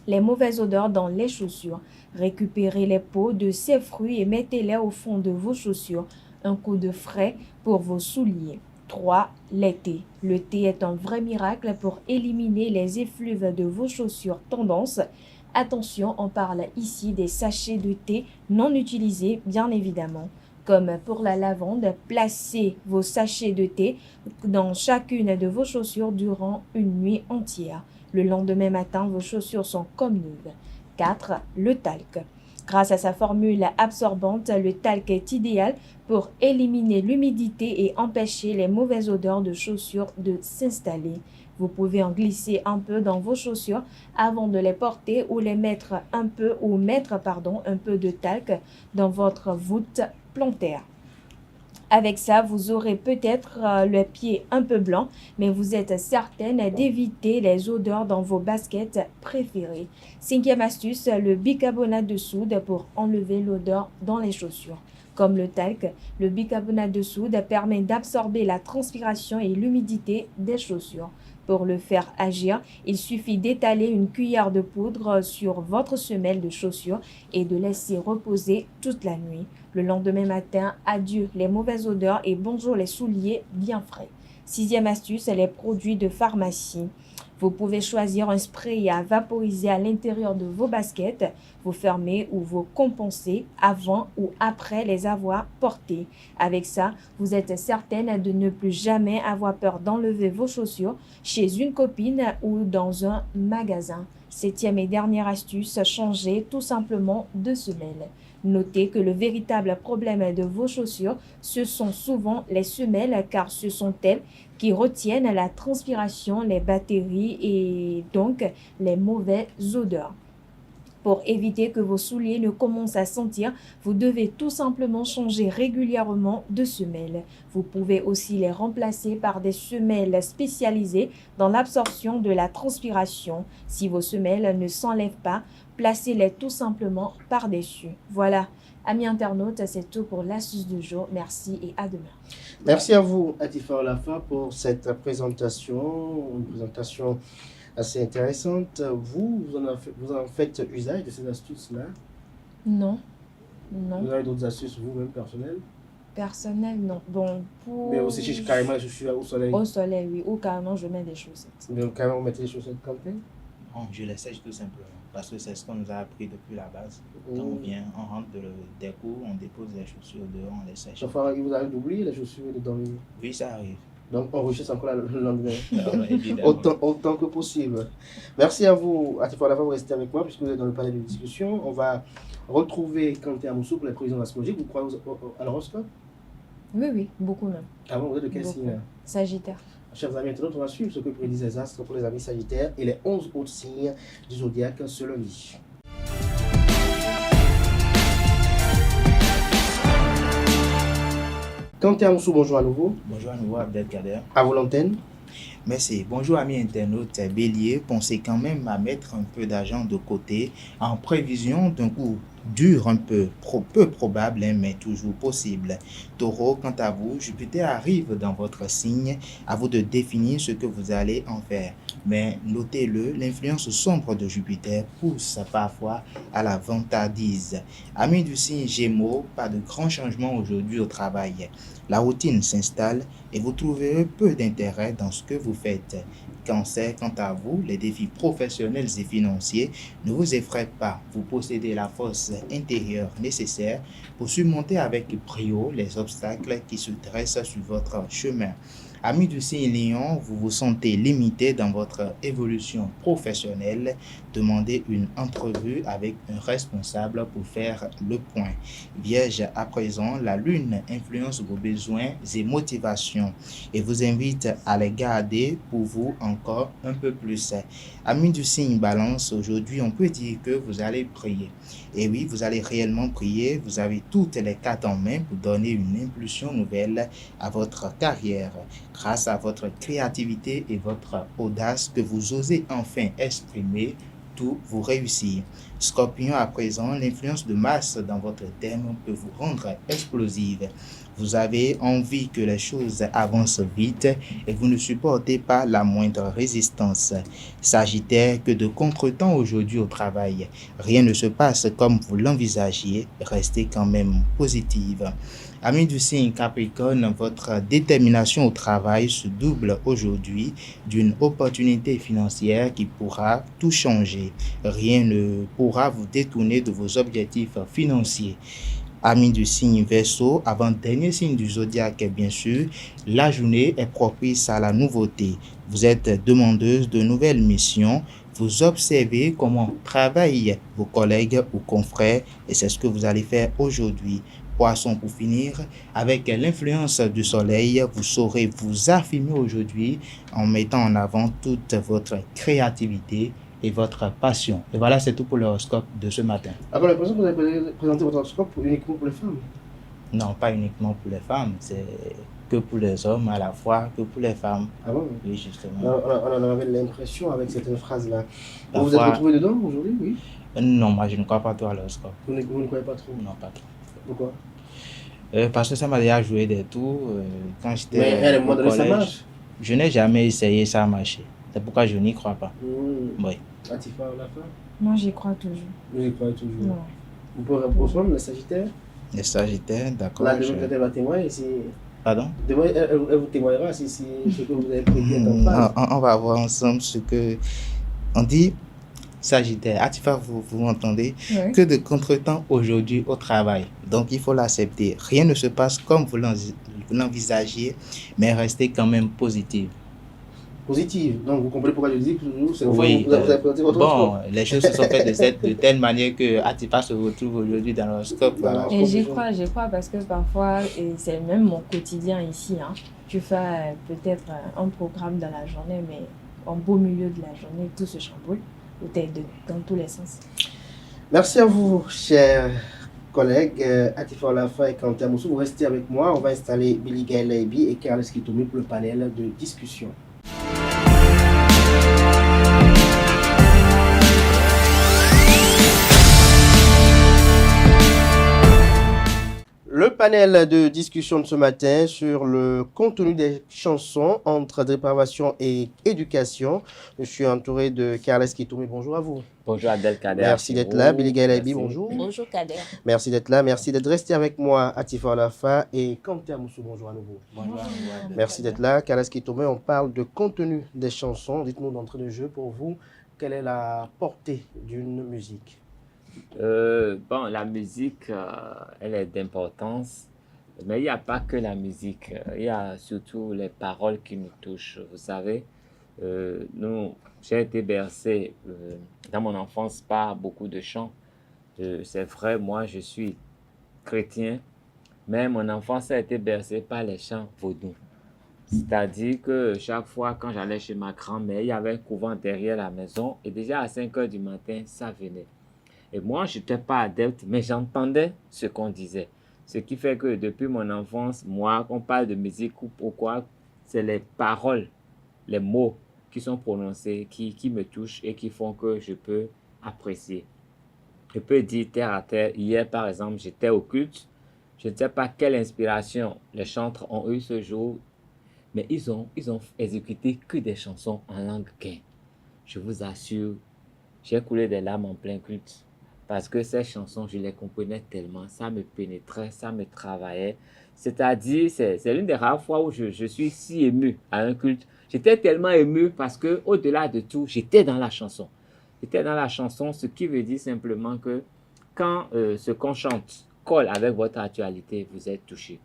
les mauvaises odeurs dans les chaussures. Récupérez les peaux de ces fruits et mettez-les au fond de vos chaussures. Un coup de frais pour vos souliers. 3. Les thés. Le thé est un vrai miracle pour éliminer les effluves de vos chaussures tendance. Attention, on parle ici des sachets de thé non utilisés, bien évidemment. Comme pour la lavande, placez vos sachets de thé dans chacune de vos chaussures durant une nuit entière. Le lendemain matin, vos chaussures sont comme neuves. 4. Le talc. Grâce à sa formule absorbante, le talc est idéal pour éliminer l'humidité et empêcher les mauvaises odeurs de chaussures de s'installer. Vous pouvez en glisser un peu dans vos chaussures avant de les porter ou mettre un peu de talc dans votre voûte plantaire. Avec ça, vous aurez peut-être le pied un peu blanc, mais vous êtes certaine d'éviter les odeurs dans vos baskets préférées. 5e astuce, le bicarbonate de soude pour enlever l'odeur dans les chaussures. Comme le talc, le bicarbonate de soude permet d'absorber la transpiration et l'humidité des chaussures. Pour le faire agir, il suffit d'étaler une cuillère de poudre sur votre semelle de chaussures et de laisser reposer toute la nuit. Le lendemain matin, adieu les mauvaises odeurs et bonjour les souliers bien frais. 6e astuce, les produits de pharmacie. Vous pouvez choisir un spray à vaporiser à l'intérieur de vos baskets, vous fermer ou vous compenser avant ou après les avoir portés. Avec ça, vous êtes certaine de ne plus jamais avoir peur d'enlever vos chaussures chez une copine ou dans un magasin. 7e et dernière astuce, changez tout simplement de semelle. Notez que le véritable problème de vos chaussures, ce sont souvent les semelles car ce sont elles qui retiennent la transpiration, les bactéries et donc les mauvaises odeurs. Pour éviter que vos souliers ne commencent à sentir, vous devez tout simplement changer régulièrement de semelles. Vous pouvez aussi les remplacer par des semelles spécialisées dans l'absorption de la transpiration. Si vos semelles ne s'enlèvent pas, placez-les tout simplement par-dessus. Voilà, amis internautes, c'est tout pour l'astuce du jour. Merci et à demain. Merci à vous, Atifa Olafa, pour cette présentation, une présentation assez intéressante. Vous en faites usage de ces astuces-là? Non. Vous avez d'autres astuces vous-même personnelles? Personnel, non. Bon, Mais vous séchez carrément les chaussures au soleil? Au soleil, oui. Ou carrément, je mets des chaussettes. Mais carrément, vous mettez les chaussettes camping? Non, je les sèche tout simplement. Parce que c'est ce qu'on nous a appris depuis la base. Quand on vient, on rentre des cours, on dépose les chaussures dehors, on les sèche. Enfin, il vous arrive d'oublier les chaussures et de dormir? Oui, ça arrive. Donc, on recherche encore le lendemain. Évidemment. autant que possible. Merci à vous, Atifa Olafa, pour rester avec moi, puisque vous êtes dans le panel de discussion. On va retrouver Kanté Amoussou pour les prévisions astrologiques. Vous croyez à l'horoscope? Oui, beaucoup même. Ah bon, vous êtes de quel signe? Sagittaire. Chers amis internautes, on va suivre ce que prédisent les astres pour les amis sagittaires et les 11 autres signes du zodiaque ce lundi. Kanté Amoussou, bonjour à nouveau. Bonjour à nouveau, Abdelkader. À vous l'antenne. Merci. Bonjour amis internautes. Bélier, pensez quand même à mettre un peu d'argent de côté en prévision d'un coup dur un peu probable, mais toujours possible. Taureau, quant à vous, Jupiter arrive dans votre signe, à vous de définir ce que vous allez en faire. Mais notez-le, l'influence sombre de Jupiter pousse parfois à la vantardise. Amis du signe Gémeaux, pas de grands changements aujourd'hui au travail. La routine s'installe et vous trouverez peu d'intérêt dans ce que vous faites. Cancer, quant à vous, les défis professionnels et financiers ne vous effraient pas. Vous possédez la force intérieure nécessaire pour surmonter avec brio les obstacles qui se dressent sur votre chemin. Amis du signe Lion, vous vous sentez limité dans votre évolution professionnelle. Demandez une entrevue avec un responsable pour faire le point. Vierge, à présent, la lune influence vos besoins et motivations et vous invite à les garder pour vous encore un peu plus. Amis du signe Balance, aujourd'hui, on peut dire que vous allez prier. Et oui, vous allez réellement prier. Vous avez toutes les cartes en main pour donner une impulsion nouvelle à votre carrière. Grâce à votre créativité et votre audace que vous osez enfin exprimer, tout vous réussit. Scorpion, à présent, l'influence de Mars dans votre thème peut vous rendre explosive. Vous avez envie que les choses avancent vite et vous ne supportez pas la moindre résistance. Sagittaire, que de contretemps aujourd'hui au travail. Rien ne se passe comme vous l'envisagiez. Restez quand même positive. Amis du signe Capricorne, votre détermination au travail se double aujourd'hui d'une opportunité financière qui pourra tout changer. Rien ne pourra vous détourner de vos objectifs financiers. Amis du signe Verseau, avant-dernier signe du zodiaque, bien sûr, la journée est propice à la nouveauté. Vous êtes demandeuse de nouvelles missions. Vous observez comment travaillent vos collègues ou confrères et c'est ce que vous allez faire aujourd'hui. Poisson, pour finir, avec l'influence du soleil, vous saurez vous affirmer aujourd'hui en mettant en avant toute votre créativité et votre passion. Et voilà, c'est tout pour l'horoscope de ce matin. Alors, l'impression que vous avez présenté votre horoscope uniquement pour les femmes. Non, pas uniquement pour les femmes, c'est que pour les hommes à la fois, que pour les femmes. Ah bon? Oui, justement. On en avait l'impression avec certaines phrases-là. Vous vous Parfois- êtes retrouvé dedans aujourd'hui, oui? Non, moi je ne crois pas trop à l'horoscope. Vous ne croyez pas trop? Non, pas trop. Pourquoi? Parce que ça m'a déjà joué des tours quand j'étais Mais à un moment au donné, ça collège. marche. Je n'ai jamais essayé, ça a marché. C'est pourquoi je n'y crois pas. Oui. Atifa, la fin? Moi, j'y crois toujours. Vous y croyez toujours? Ouais. Vous pouvez reprendre le Sagittaire? Les Sagittaires, d'accord. La demain, elle va témoigner si... Pardon? Demain, elle vous témoignera si ce que vous avez prédit est en phase. On va voir ensemble ce que... On dit, Sagittaire, Atifa, vous m'entendez? Ouais. Que de contretemps aujourd'hui au travail. Donc, il faut l'accepter. Rien ne se passe comme vous l'envisagiez, mais restez quand même positif. Positive. Donc, vous comprenez pourquoi je dis que toujours, c'est Oui, vous avez présenté votre bon, horoscope. les choses se sont faites de telle manière que Atifa se retrouve aujourd'hui dans l'horoscope. Voilà. Et j'y crois parce que parfois, et c'est même mon quotidien ici, hein, tu fais peut-être un programme dans la journée, mais en beau milieu de la journée, tout se chamboule, ou t'es dans tous les sens. Merci à vous, chers collègues Atifa Olafa et Kanté Amoussou. Vous restez avec moi. On va installer Billy Gaël Laibi et Carles Kitoumi pour le panel de discussion. Le panel de discussion de ce matin sur le contenu des chansons entre dépravation et éducation. Je suis entouré de Carles Kitoumi. Bonjour à vous. Bonjour Abdelkader. Merci d'être là. Billy Gaël Laibi, bonjour. Bonjour Kader. Merci d'être là. Merci d'être resté avec moi, Atifa Olafa et Kanté Amoussou. Bonjour à nouveau. Bonjour. Merci d'être là. Carles Kitoumi, on parle de contenu des chansons. Dites-nous d'entrée de jeu pour vous, quelle est la portée d'une musique? Bon, la musique, elle est d'importance, mais il n'y a pas que la musique. Il y a surtout les paroles qui nous touchent. Vous savez, j'ai été bercé dans mon enfance par beaucoup de chants. C'est vrai, moi, je suis chrétien, mais mon enfance a été bercée par les chants vaudous. C'est-à-dire que chaque fois, quand j'allais chez ma grand-mère, il y avait un couvent derrière la maison et déjà à 5 h du matin, ça venait. Et moi, je n'étais pas adepte, mais j'entendais ce qu'on disait. Ce qui fait que depuis mon enfance, moi, quand on parle de musique ou pourquoi, c'est les paroles, les mots qui sont prononcés, qui me touchent et qui font que je peux apprécier. Je peux dire terre à terre, hier par exemple, j'étais au culte. Je ne sais pas quelle inspiration les chantres ont eu ce jour, mais ils ont exécuté que des chansons en langue gain. Je vous assure, j'ai coulé des larmes en plein culte. Parce que ces chansons, je les comprenais tellement, ça me pénétrait, ça me travaillait. C'est-à-dire, c'est l'une des rares fois où je suis si ému à un culte. J'étais tellement ému parce que au-delà de tout, j'étais dans la chanson. J'étais dans la chanson, ce qui veut dire simplement que quand ce qu'on chante colle avec votre actualité, vous êtes touché.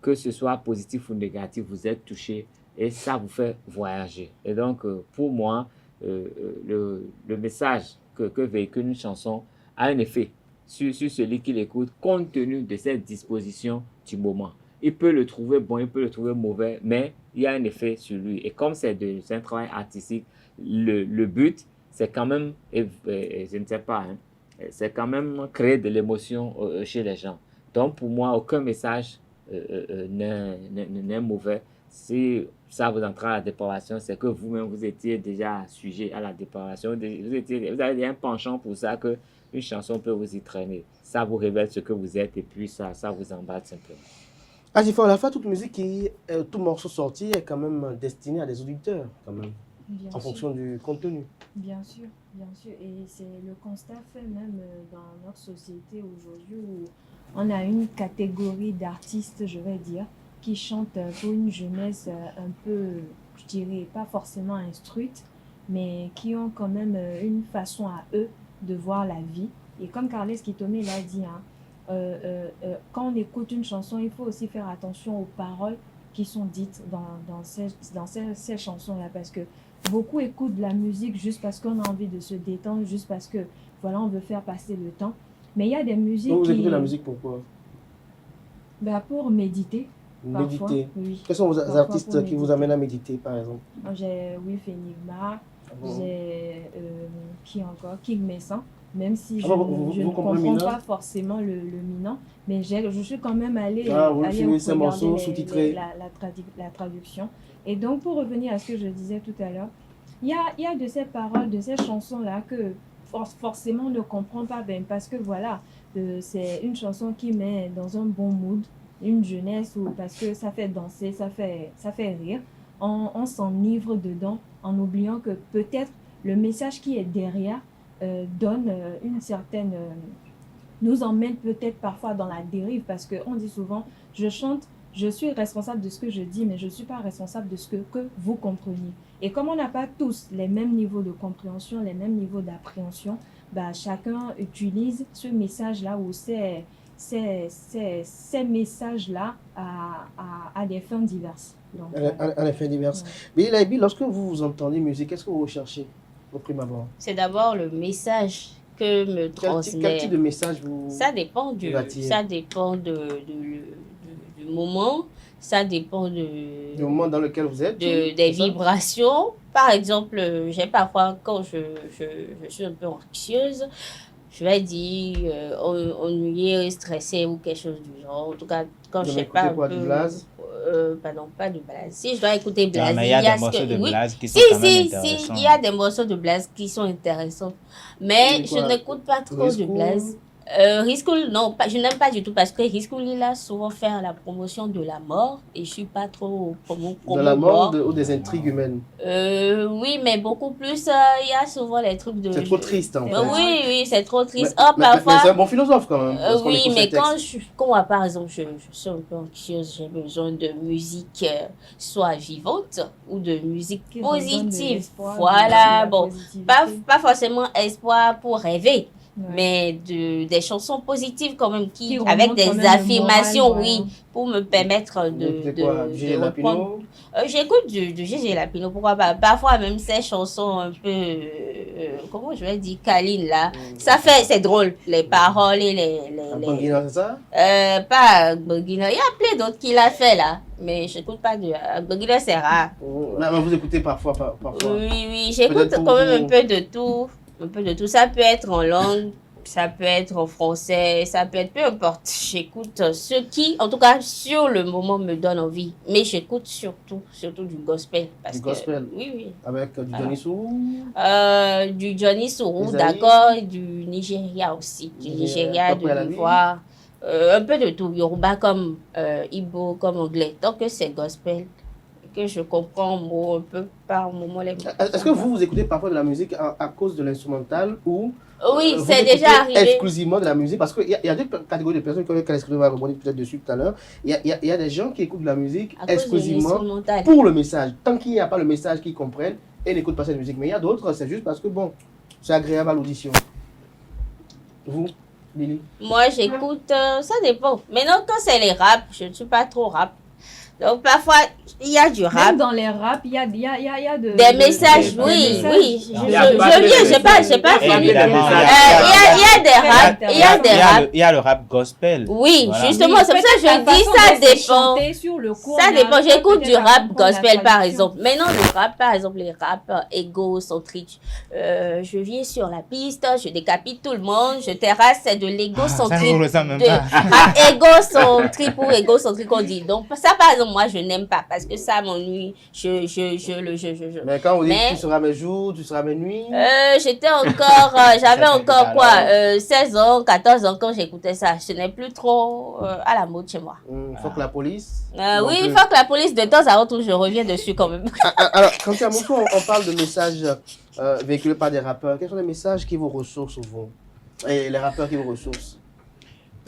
Que ce soit positif ou négatif, vous êtes touché et ça vous fait voyager. Et donc, pour moi, le message que véhicule une chanson a un effet sur celui qui l'écoute compte tenu de cette disposition du moment. Il peut le trouver bon, il peut le trouver mauvais, mais il y a un effet sur lui. Et comme c'est un travail artistique, le but, c'est quand même, je ne sais pas, hein, c'est quand même créer de l'émotion chez les gens. Donc pour moi, aucun message n'est mauvais. Si ça vous entraîne à la dépravation, c'est que vous-même, vous étiez déjà sujet à la dépravation. Vous avez un penchant pour ça que une chanson peut vous y traîner. Ça vous révèle ce que vous êtes et puis ça vous emballe simplement. Atifa Olafa, toute musique, tout morceau sorti est quand même destiné à des auditeurs, quand même, Bien en sûr. fonction du contenu. Bien sûr, bien sûr. Et c'est le constat fait même dans notre société aujourd'hui où on a une catégorie d'artistes, je vais dire, qui chantent pour une jeunesse un peu, je dirais, pas forcément instruite, mais qui ont quand même une façon à eux de voir la vie. Et comme Carles Kitoumi l'a dit, hein, quand on écoute une chanson, il faut aussi faire attention aux paroles qui sont dites dans ces chansons-là, parce que beaucoup écoutent de la musique juste parce qu'on a envie de se détendre, juste parce que, voilà, on veut faire passer le temps. Mais il y a des musiques Donc vous écoutez la musique pourquoi? Ben, pour méditer. Parfois, Méditer. Oui. Quels sont vos Parfois artistes pour qui vous méditer. amènent à méditer, par exemple? J'ai Wilf Enigma, bon? j'ai qui encore? King Messan, même si je, vous je ne comprenez comprends Mina? pas forcément le Minan, mais je suis quand même allée Vous allée finissez ces regarder morceaux sous-titrés. la traduction. Et donc, pour revenir à ce que je disais tout à l'heure, il y a de ces paroles, de ces chansons-là que forcément on ne comprend pas bien, parce que voilà, c'est une chanson qui met dans un bon mood une jeunesse, ou parce que ça fait danser, ça fait rire. On s'enivre dedans en oubliant que peut-être le message qui est derrière donne une certaine... nous emmène peut-être parfois dans la dérive, parce qu'on dit souvent, je chante, je suis responsable de ce que je dis, mais je ne suis pas responsable de ce que vous compreniez. Et comme on n'a pas tous les mêmes niveaux de compréhension, les mêmes niveaux d'appréhension, bah, chacun utilise ce message-là ou ces messages-là à des fins diverses. Donc, À des fins diverses. Billy Laibi, lorsque vous vous entendez musique, qu'est-ce que vous recherchez au prime abord? C'est d'abord le message que me transmet. Quel type de message vous Ça dépend du moment, ça dépend du moment dans lequel vous êtes, des vibrations. Par exemple, j'ai parfois, quand je suis un peu anxieuse, je vais dire ennuyée, stressée ou quelque chose du genre. En tout cas, quand je sais pas quoi, du Blaze? Pardon, pas du Blaze. Si je dois écouter Blaze, mais il y a des morceaux de Blaze qui sont quand même intéressants. il y a des morceaux de Blaze qui sont intéressants. Mais je n'écoute pas trop de Blaze. Riscoul, non, je n'aime pas du tout, parce que Riscoul, il a souvent fait la promotion de la mort et je suis pas trop promo de la mort ou des intrigues humaines? Oui, mais beaucoup plus, il y a souvent les trucs de... C'est trop triste, en fait. Oui, c'est trop triste. Parfois... Mais c'est un bon philosophe, quand même. Oui, mais quand moi, par exemple, je suis un peu anxieuse, j'ai besoin de musique soit vivante ou de musique positive. Voilà, bon, pas forcément espoir pour rêver. Mais des chansons positives quand même, qui avec des affirmations, moral, oui, pour me permettre de Gégé Lapino? J'écoute du Gégé Lapino, pourquoi pas. Parfois même ces chansons un peu, comment je vais dire, câlines là, c'est drôle, les paroles et les Banguina, c'est ça? Pas Banguina, il y a plein d'autres qu'il a fait là, mais j'écoute pas de Banguina, c'est rare. Mais vous écoutez parfois? Oui, j'écoute quand même un peu de tout. Un peu de tout. Ça peut être en langue, ça peut être en français, ça peut être peu importe. J'écoute ce qui, en tout cas, sur le moment, me donne envie. Mais j'écoute surtout du gospel. Du gospel? Oui. Avec du Johnny Sourou? Du Johnny Sourou, d'accord. Du Nigeria aussi. Du Nigeria, de l'Ivoire. Un peu de tout. Yoruba comme Igbo, comme anglais. Donc, c'est gospel. Que je comprends un peu par moment. Est-ce que vous écoutez parfois de la musique à cause de l'instrumental ou oui, c'est déjà arrivé. Exclusivement de la musique? Parce qu'il y a deux catégories de personnes, quand Escrivain va rebondir peut-être dessus tout à l'heure. Il y a des gens qui écoutent de la musique exclusivement pour le message. Tant qu'il n'y a pas le message qu'ils comprennent, et n'écoutent pas cette musique. Mais il y a d'autres, c'est juste parce que bon, c'est agréable à l'audition. Vous, Lily? Moi, j'écoute, ça dépend. Maintenant, quand c'est les rap, je ne suis pas trop rap. Donc parfois, il y a du rap. Même dans les rap, il y a des messages, oui. J'ai pas fini. Il y a le rap gospel. Oui, justement, c'est pour ça que je dis ça dépend. Ça dépend. J'écoute du rap gospel, par exemple. Maintenant, le rap, par exemple, les rap égocentriques. Je viens sur la piste, je décapite tout le monde, je terrasse, c'est de l'égocentrique. Rap égocentrique ou égocentrique, on dit. Donc, ça, par exemple, moi, je n'aime pas parce que ça m'ennuie. Mais quand vous dites tu seras mes jours, tu seras mes nuits. J'avais encore quoi, 16 ans, 14 ans quand j'écoutais ça. Ce n'est plus trop à la mode chez moi. Il faut que la police. Oui, il faut que la police, de temps à autre, je reviens dessus quand même. Alors, quand il y a beaucoup, on parle de messages véhiculés par des rappeurs. Quels sont les messages qui vous ressourcent, vous? Et les rappeurs qui vous ressourcent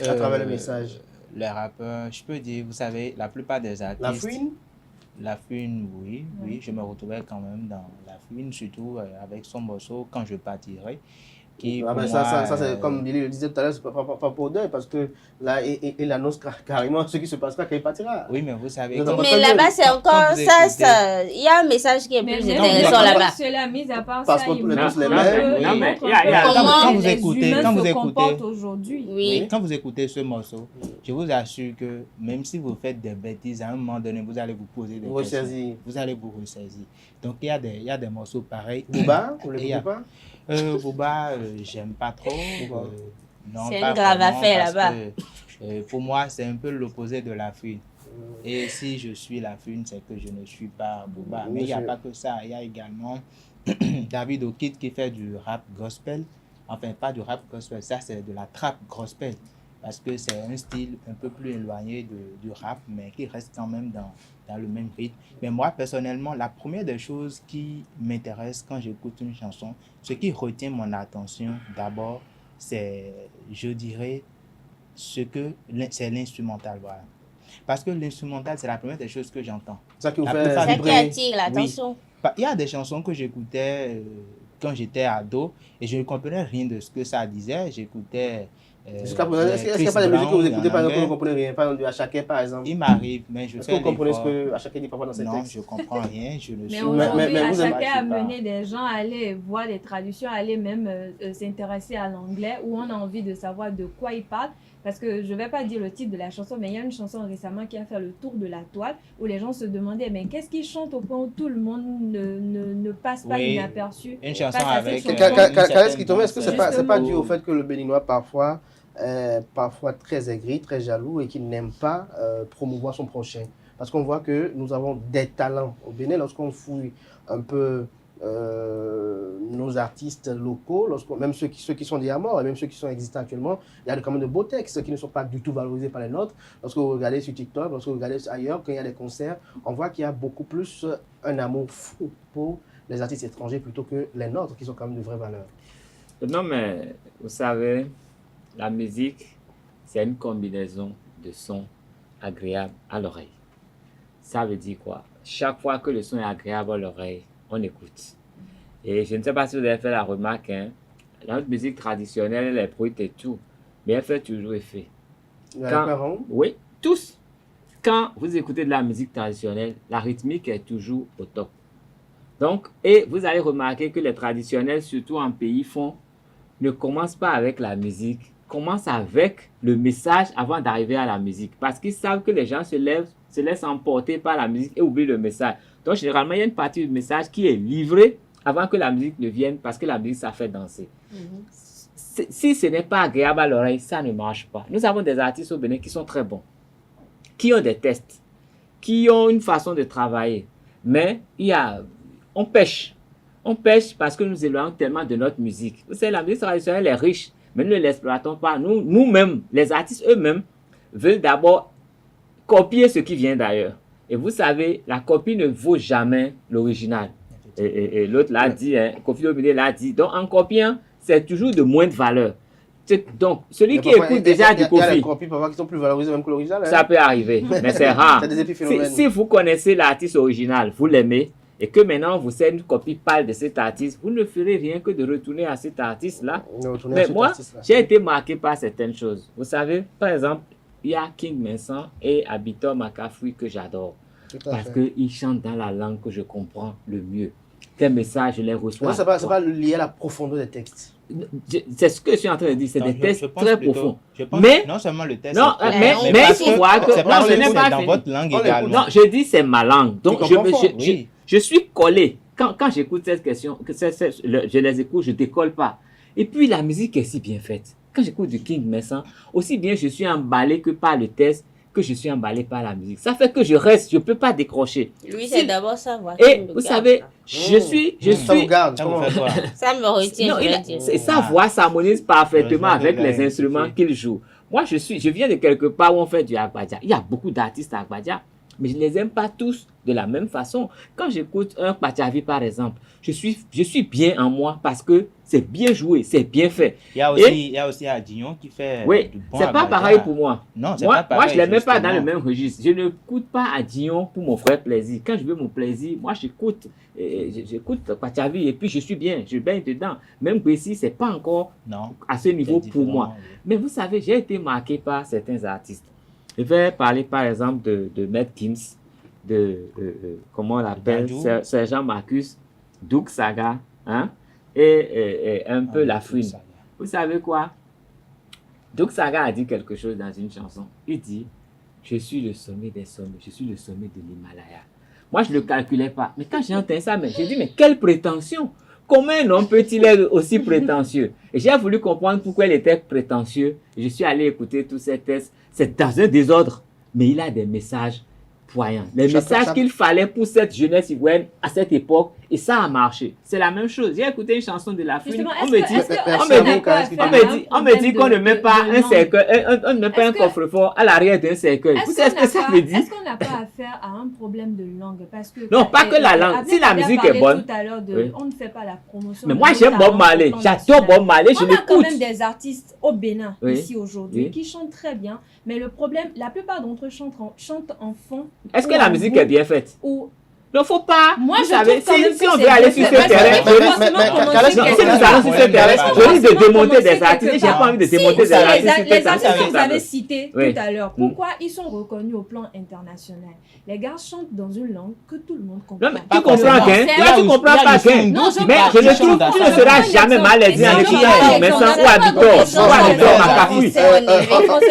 à travers les messages? Les rappeurs, je peux dire, vous savez, la plupart des artistes... La Fouine? La Fouine, oui, je me retrouvais quand même dans La Fouine, surtout avec son morceau « Quand je partirai ». qui Ah pour ben moi, ça c'est comme Billy le disait tout à l'heure, c'est pas pour deuil, parce que là, il annonce carrément ce qui se passera quand il partira. Oui, mais vous savez... Mais là-bas, c'est encore ça. Il y a un message qui est plus intéressant là-bas. Cela, mis à part Parce ça, qu'on il tous les montre mêmes. un Non, peu mais quand vous les écoutez, humains quand vous se écoutez, comportent aujourd'hui. Oui. Quand vous écoutez ce morceau, je vous assure que même si vous faites des bêtises, à un moment donné, vous allez vous poser des questions. Vous allez vous ressaisir. Donc, il y a des morceaux pareils. Booba, vous ne l'écoutez pas? Booba, j'aime pas trop. Non, c'est une grave affaire là-bas. Pour moi, c'est un peu l'opposé de la fune. Et si je suis la fune, c'est que je ne suis pas Booba. Mais il n'y a pas que ça. Il y a également David Okid qui fait du rap gospel. Enfin, pas du rap gospel, ça c'est de la trap gospel. Parce que c'est un style un peu plus éloigné du rap, mais qui reste quand même dans le même rythme. Mais moi, personnellement, la première des choses qui m'intéresse quand j'écoute une chanson, ce qui retient mon attention d'abord, c'est, je dirais, c'est l'instrumental. Voilà. Parce que l'instrumental, c'est la première des choses que j'entends. Ça qui vous fait ça qui attire l'attention. Oui. Il y a des chansons que j'écoutais quand j'étais ado et je ne comprenais rien de ce que ça disait. J'écoutais... est-ce qu'il n'y a pas de musique que vous écoutez par exemple que vous ne comprenez rien? Par exemple, du Achaké par exemple. Il m'arrive, mais je fais est-ce que vous comprenez ce que Achaké dit parfois dans ses textes? Non, je ne comprends rien. Je ne mais aujourd'hui, Achaké a mené des gens à aller voir les traductions, à aller même s'intéresser à l'anglais, où on a envie de savoir de quoi il parle. Parce que je ne vais pas dire le titre de la chanson, mais il y a une chanson récemment qui a fait le tour de la toile, où les gens se demandaient, mais qu'est-ce qu'il chante au point où tout le monde ne passe pas inaperçu? Une chanson avec... Est-ce que ce n'est pas dû au fait que le Béninois parfois très aigri, très jaloux et qui n'aime pas promouvoir son prochain? Parce qu'on voit que nous avons des talents au Bénin. Lorsqu'on fouille un peu nos artistes locaux, même ceux qui sont déjà morts et même ceux qui sont existants actuellement, il y a quand même de beaux textes qui ne sont pas du tout valorisés par les nôtres. Lorsque vous regardez sur TikTok, lorsque vous regardez ailleurs, quand il y a des concerts, on voit qu'il y a beaucoup plus un amour fou pour les artistes étrangers plutôt que les nôtres qui sont quand même de vraies valeurs. Non, mais vous savez, la musique, c'est une combinaison de sons agréables à l'oreille. Ça veut dire quoi? Chaque fois que le son est agréable à l'oreille, on écoute. Et je ne sais pas si vous avez fait la remarque, hein, notre musique traditionnelle, elle est brute et tout, mais elle fait toujours effet. Oui, tous. Quand vous écoutez de la musique traditionnelle, la rythmique est toujours au top. Donc, et vous allez remarquer que les traditionnels, surtout en pays fond, ne commencent pas avec la musique, commencent avec le message avant d'arriver à la musique. Parce qu'ils savent que les gens se laissent emporter par la musique et oublient le message. Donc, généralement, il y a une partie du message qui est livrée avant que la musique ne vienne parce que la musique, ça fait danser. Si ce n'est pas agréable à l'oreille, ça ne marche pas. Nous avons des artistes au Bénin qui sont très bons, qui ont des tests, qui ont une façon de travailler. Mais on pêche. On pêche parce que nous éloignons tellement de notre musique. Vous savez, la musique traditionnelle est riche, mais nous ne l'exploitons pas. Nous-mêmes, les artistes eux-mêmes, veulent d'abord copier ce qui vient d'ailleurs. Et vous savez, la copie ne vaut jamais l'original. Et l'autre l'a dit, hein, Kofi Olomide l'a dit. Donc, en copiant, c'est toujours de moindre valeur. Donc, celui qui écoute déjà du Kofi... Il y a des copies parfois qui sont plus valorisées même que l'original. Ça peut arriver, mais c'est rare. Si vous connaissez l'artiste original, vous l'aimez, et que maintenant vous savez une copie pâle de cet artiste, vous ne ferez rien que de retourner à cet artiste-là. Mais moi, j'ai été marqué par certaines choses. Vous savez, par exemple, il y a King Vincent et Abitor Makafui que j'adore. Parce qu'ils chantent dans la langue que je comprends le mieux. Quel message je les reçois. Ce n'est pas lié à la profondeur des textes. C'est ce que je suis en train de dire, c'est des textes très profonds. Mais non seulement le texte, non, mais il faut voir que c'est dans votre langue également. Non, je dis c'est ma langue. Donc je suis collé. Quand j'écoute cette question, je les écoute, je ne décolle pas. Et puis la musique est si bien faite. Quand j'écoute du King Vincent, aussi bien je suis emballé que par le texte, que je suis emballé par la musique. Ça fait que je reste, je ne peux pas décrocher. Lui, c'est d'abord sa voix. Et vous savez, je suis... Ça vous garde. Ça me retient. Sa voix s'harmonise parfaitement avec les instruments qu'il joue. Moi, je viens de quelque part où on fait du Agbadja. Il y a beaucoup d'artistes à Agbadja. mais je ne les aime pas tous de la même façon. Quand j'écoute un Patchavi, par exemple, je suis bien en moi parce que c'est bien joué, c'est bien fait. Il y a aussi Adignon qui fait du bon. C'est pas pareil pour moi. Non, c'est pas pareil. Moi, je ne les mets pas dans le même registre. Je n'écoute pas Adignon pour mon vrai plaisir. Quand je veux mon plaisir, moi, j'écoute Patchavi et puis je suis bien, je baigne dedans. Même Bessie, c'est pas encore à ce niveau pour moi. Oui. Mais vous savez, j'ai été marqué par certains artistes. Je vais parler, par exemple, de Matt Gims, comment on l'appelle, Sergent Marcus, Doug Saga, hein, et un peu La Fouine. Vous savez quoi? Doug Saga a dit quelque chose dans une chanson. Il dit, je suis le sommet des sommets, je suis le sommet de l'Himalaya. Moi, je ne le calculais pas. Mais quand j'ai entendu ça, j'ai dit, mais quelle prétention! Comment un homme peut-il être aussi prétentieux? Et j'ai voulu comprendre pourquoi il était prétentieux. Je suis allé écouter tous ces tests. C'est dans un désordre, mais il a des messages poignants. Les messages qu'il fallait pour cette jeunesse ivoirienne à cette époque, et ça a marché. C'est la même chose. J'ai écouté une chanson de La Fouine. On me dit qu'on ne met pas un cercueil, on ne met pas un coffre-fort à l'arrière d'un cercueil. Vous savez ce que ça veut dire? Est-ce qu'on n'a pas affaire à un problème de langue? Parce que non, pas que la langue. Si la musique est bonne. On ne fait pas la promotion. Mais moi, j'aime Bob Marley. J'adore Bob Marley. Je l'écoute. On a quand même des artistes au Bénin, ici aujourd'hui, qui chantent très bien. Mais le problème, la plupart d'entre eux chantent en fond. Est-ce que la musique est bien faite? Il ne faut pas. Moi, vous savez, si on veut aller sur ce terrain, je risque de démonter des artistes. Je n'ai pas envie de démonter des artistes. Les artistes que vous avez cités tout à l'heure, pourquoi ils sont reconnus au plan international? Les gars chantent dans une langue que tout le monde comprend. Tu comprends qu'un? Tu comprends pas qu'un? Mais je ne trouve que tu ne seras jamais mal aidé en écoutant Messan ou Abitor Makafui.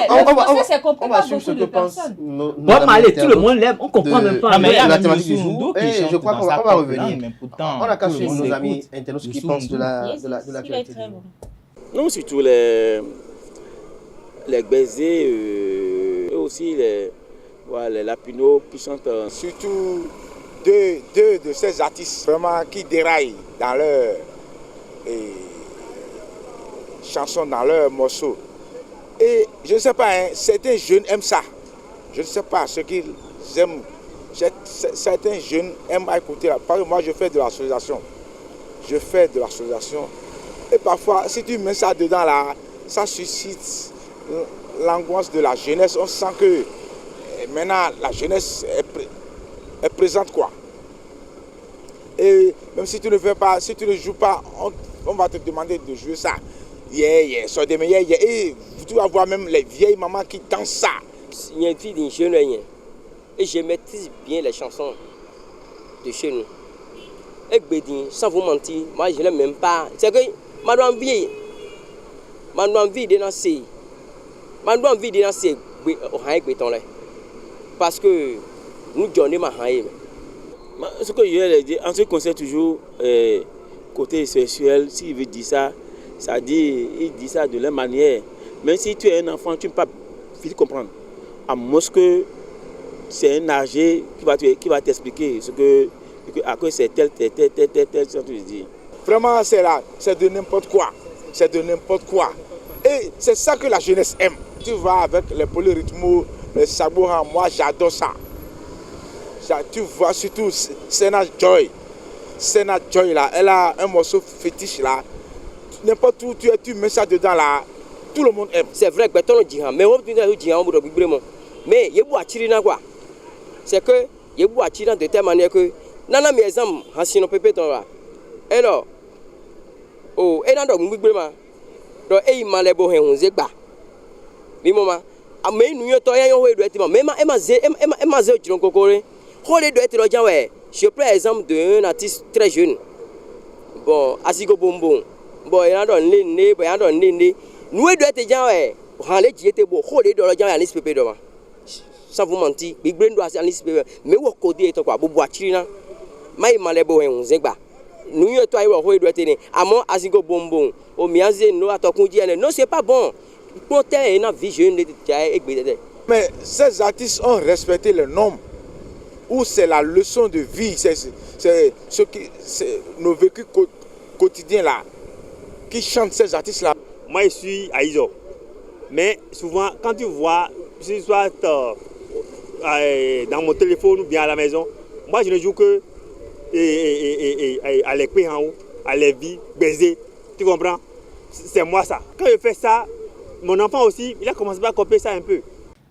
On va suivre ce que pensent. Bob Marley, tout le monde l'aime. On ne comprend même pas. La thématique du jour. Je crois qu'on va revenir. On a qu'à suivre nos amis internautes qui pensent de l'actualité. Non, surtout les baisers et aussi les lapinots qui chantent. Surtout deux de ces artistes vraiment qui déraillent dans leurs chansons, dans leurs morceaux. Et je ne sais pas, certains jeunes aiment ça. Je ne sais pas ce qu'ils aiment. Certains jeunes aiment écouter. Parce que moi, je fais de la sonorisation. Et parfois, si tu mets ça dedans, là, ça suscite l'angoisse de la jeunesse. On sent que maintenant, la jeunesse est présente, quoi. Et même si tu ne fais pas, si tu ne joues pas, on va te demander de jouer ça. So et tu vas voir même les vieilles mamans qui dansent ça. Il y a une fille d'une jeune. Et je maîtrise bien les chansons de chez nous. Et Bédin, sans vous mentir, moi je ne l'aime même pas. C'est que je envie de danser. Parce que nous donnons ma haine. Ce que je veux dire, en ce qui concerne toujours côté sexuel, s'il veut dire ça, ça dit, il dit ça de la manière. Même si tu es un enfant, tu ne peux pas vite comprendre. À Moscou, c'est un âgé qui va t'expliquer ce que à quoi c'est tel, tu dis. Vraiment, c'est de n'importe quoi. C'est de n'importe quoi. Et c'est ça que la jeunesse aime. Tu vas avec les polyrythmos, les sabots, moi j'adore ça. Tu vois surtout Sena Joy. Sena Joy là, elle a un morceau fétiche là. N'importe où tu mets ça dedans là, tout le monde aime. C'est vrai que tu le dis, mais on dit mais il y a quoi. C'est que il y a de telle manière que nana mes exemple hasino pepe ton là. Alors et dans donc vraiment donc et malebo hen zeba. Mi mama amé nu yo to yan yo do etima mais ema ze jiron kokore. Holé do etiro jan ouais. Je prends l'exemple d'un artiste très jeune. Bon, Asigo Bombo. Bon, il y a un né, il y a un né. Nous do être jan ouais. Hanle jiete bo holé do jan ya pepe do. Sans vous mentir, Big Brain doit aller mais où côté est quoi bobo achirina mai malebo hen zeba nous y toi yo ho doit tenir amo Asigo Bombo o miaze no atokunji ene non c'est pas bon pour ter une vision de mais ces artistes ont respecté les normes où c'est la leçon de vie, c'est ce qui c'est nos vécus quotidiens là qui chantent ces artistes là. Moi je suis à Iso, mais souvent quand tu vois ce soit dans mon téléphone ou bien à la maison. Moi, je ne joue que à les couilles en haut, à les vies, baiser. Tu comprends? C'est moi ça. Quand je fais ça, mon enfant aussi, il a commencé à copier ça un peu.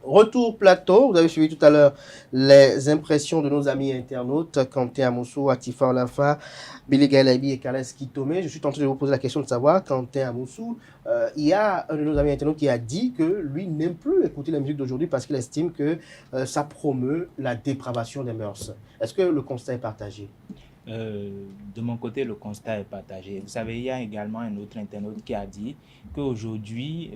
Retour plateau, vous avez suivi tout à l'heure les impressions de nos amis internautes, Quentin Amoussou, Atifa Olafa, Billy Galabi et Carles Kitome. Je suis tenté de vous poser la question de savoir, Quentin Amoussou, il y a un de nos amis internautes qui a dit que lui n'aime plus écouter la musique d'aujourd'hui parce qu'il estime que ça promeut la dépravation des mœurs. Est-ce que le constat est partagé? De mon côté, le constat est partagé. Vous savez, il y a également un autre internaute qui a dit qu'aujourd'hui,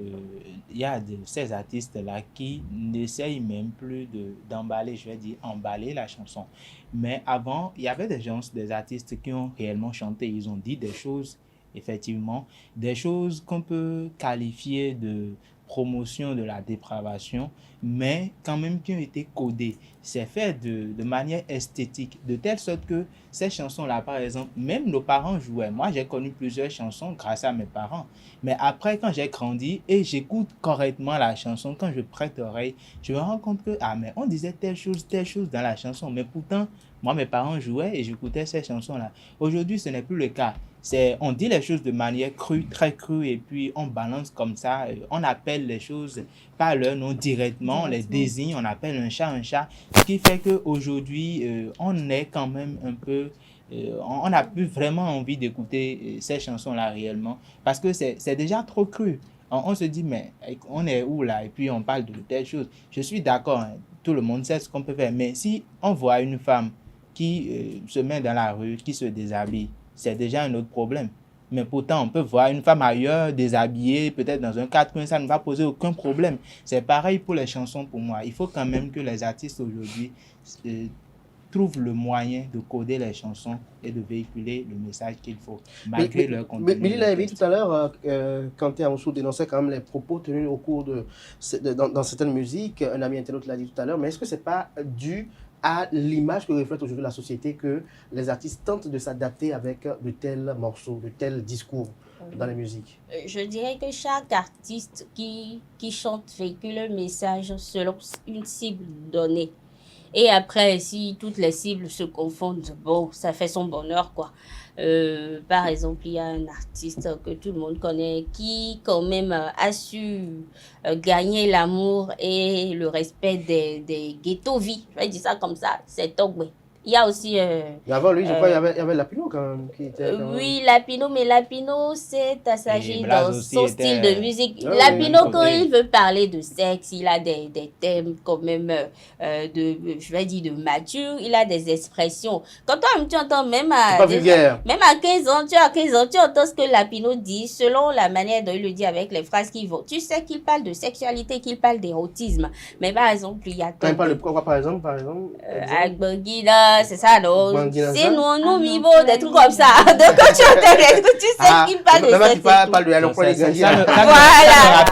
il y a ces artistes-là qui n'essayent même plus d'emballer, je vais dire emballer la chanson. Mais avant, il y avait des artistes qui ont réellement chanté. Ils ont dit des choses, effectivement, des choses qu'on peut qualifier de promotion de la dépravation, mais quand même qui ont été codées. C'est fait de manière esthétique, de telle sorte que ces chansons-là, par exemple, même nos parents jouaient. Moi, j'ai connu plusieurs chansons grâce à mes parents. Mais après, quand j'ai grandi et j'écoute correctement la chanson, quand je prête oreille, je me rends compte que, mais on disait telle chose dans la chanson. Mais pourtant, moi, mes parents jouaient et j'écoutais ces chansons-là. Aujourd'hui, ce n'est plus le cas. On dit les choses de manière crue, très crue, et puis on balance comme ça. On appelle les choses par leur nom directement, on les désigne, on appelle un chat, ce qui fait qu'aujourd'hui, on est quand même un peu... on n'a plus vraiment envie d'écouter ces chansons-là réellement, parce que c'est déjà trop cru. On se dit, mais on est où là? Et puis on parle de telle chose. Je suis d'accord, hein, tout le monde sait ce qu'on peut faire, mais si on voit une femme qui se met dans la rue, qui se déshabille, c'est déjà un autre problème. Mais pourtant, on peut voir une femme ailleurs, déshabillée, peut-être dans un quatre coins, ça ne va poser aucun problème. C'est pareil pour les chansons pour moi. Il faut quand même que les artistes aujourd'hui trouvent le moyen de coder les chansons et de véhiculer le message qu'il faut, malgré leur contenu. Mais il l'a dit tout à l'heure, Quentin Amoussou dénonçait quand même les propos tenus au cours dans certaines musiques. Un ami internaute l'a dit tout à l'heure. Mais est-ce que ce n'est pas dû à l'image que reflète aujourd'hui la société que les artistes tentent de s'adapter avec de tels morceaux, de tels discours dans les musiques? Je dirais que chaque artiste qui chante véhicule un message selon une cible donnée. Et après, si toutes les cibles se confondent, bon, ça fait son bonheur, quoi. Par exemple, il y a un artiste que tout le monde connaît qui, quand même, a su gagner l'amour et le respect des ghetto-vies. Je vais dire ça comme ça, c'est Togbe. Il y a aussi... Mais avant lui, je crois qu'il y avait Lapino quand même. Oui, Lapino, mais Lapino s'est assagi dans son style de musique. Lapino, quand il veut parler de sexe, il a des thèmes quand même, je vais dire, de mature. Il a des expressions. Quand toi, tu entends même à 15 ans, tu entends ce que Lapino dit, selon la manière dont il le dit avec les phrases qui vont. Tu sais qu'il parle de sexualité, qu'il parle d'érotisme. Mais par exemple, il y a... Quand il parle de quoi, par exemple Agbanguida, c'est ça, non? C'est nous, Mibo, des trucs comme ça. Donc, quand tu entends les trucs, tu sais qu'il parle de sexe. Parle de l'enfant des Gandinas. Voilà.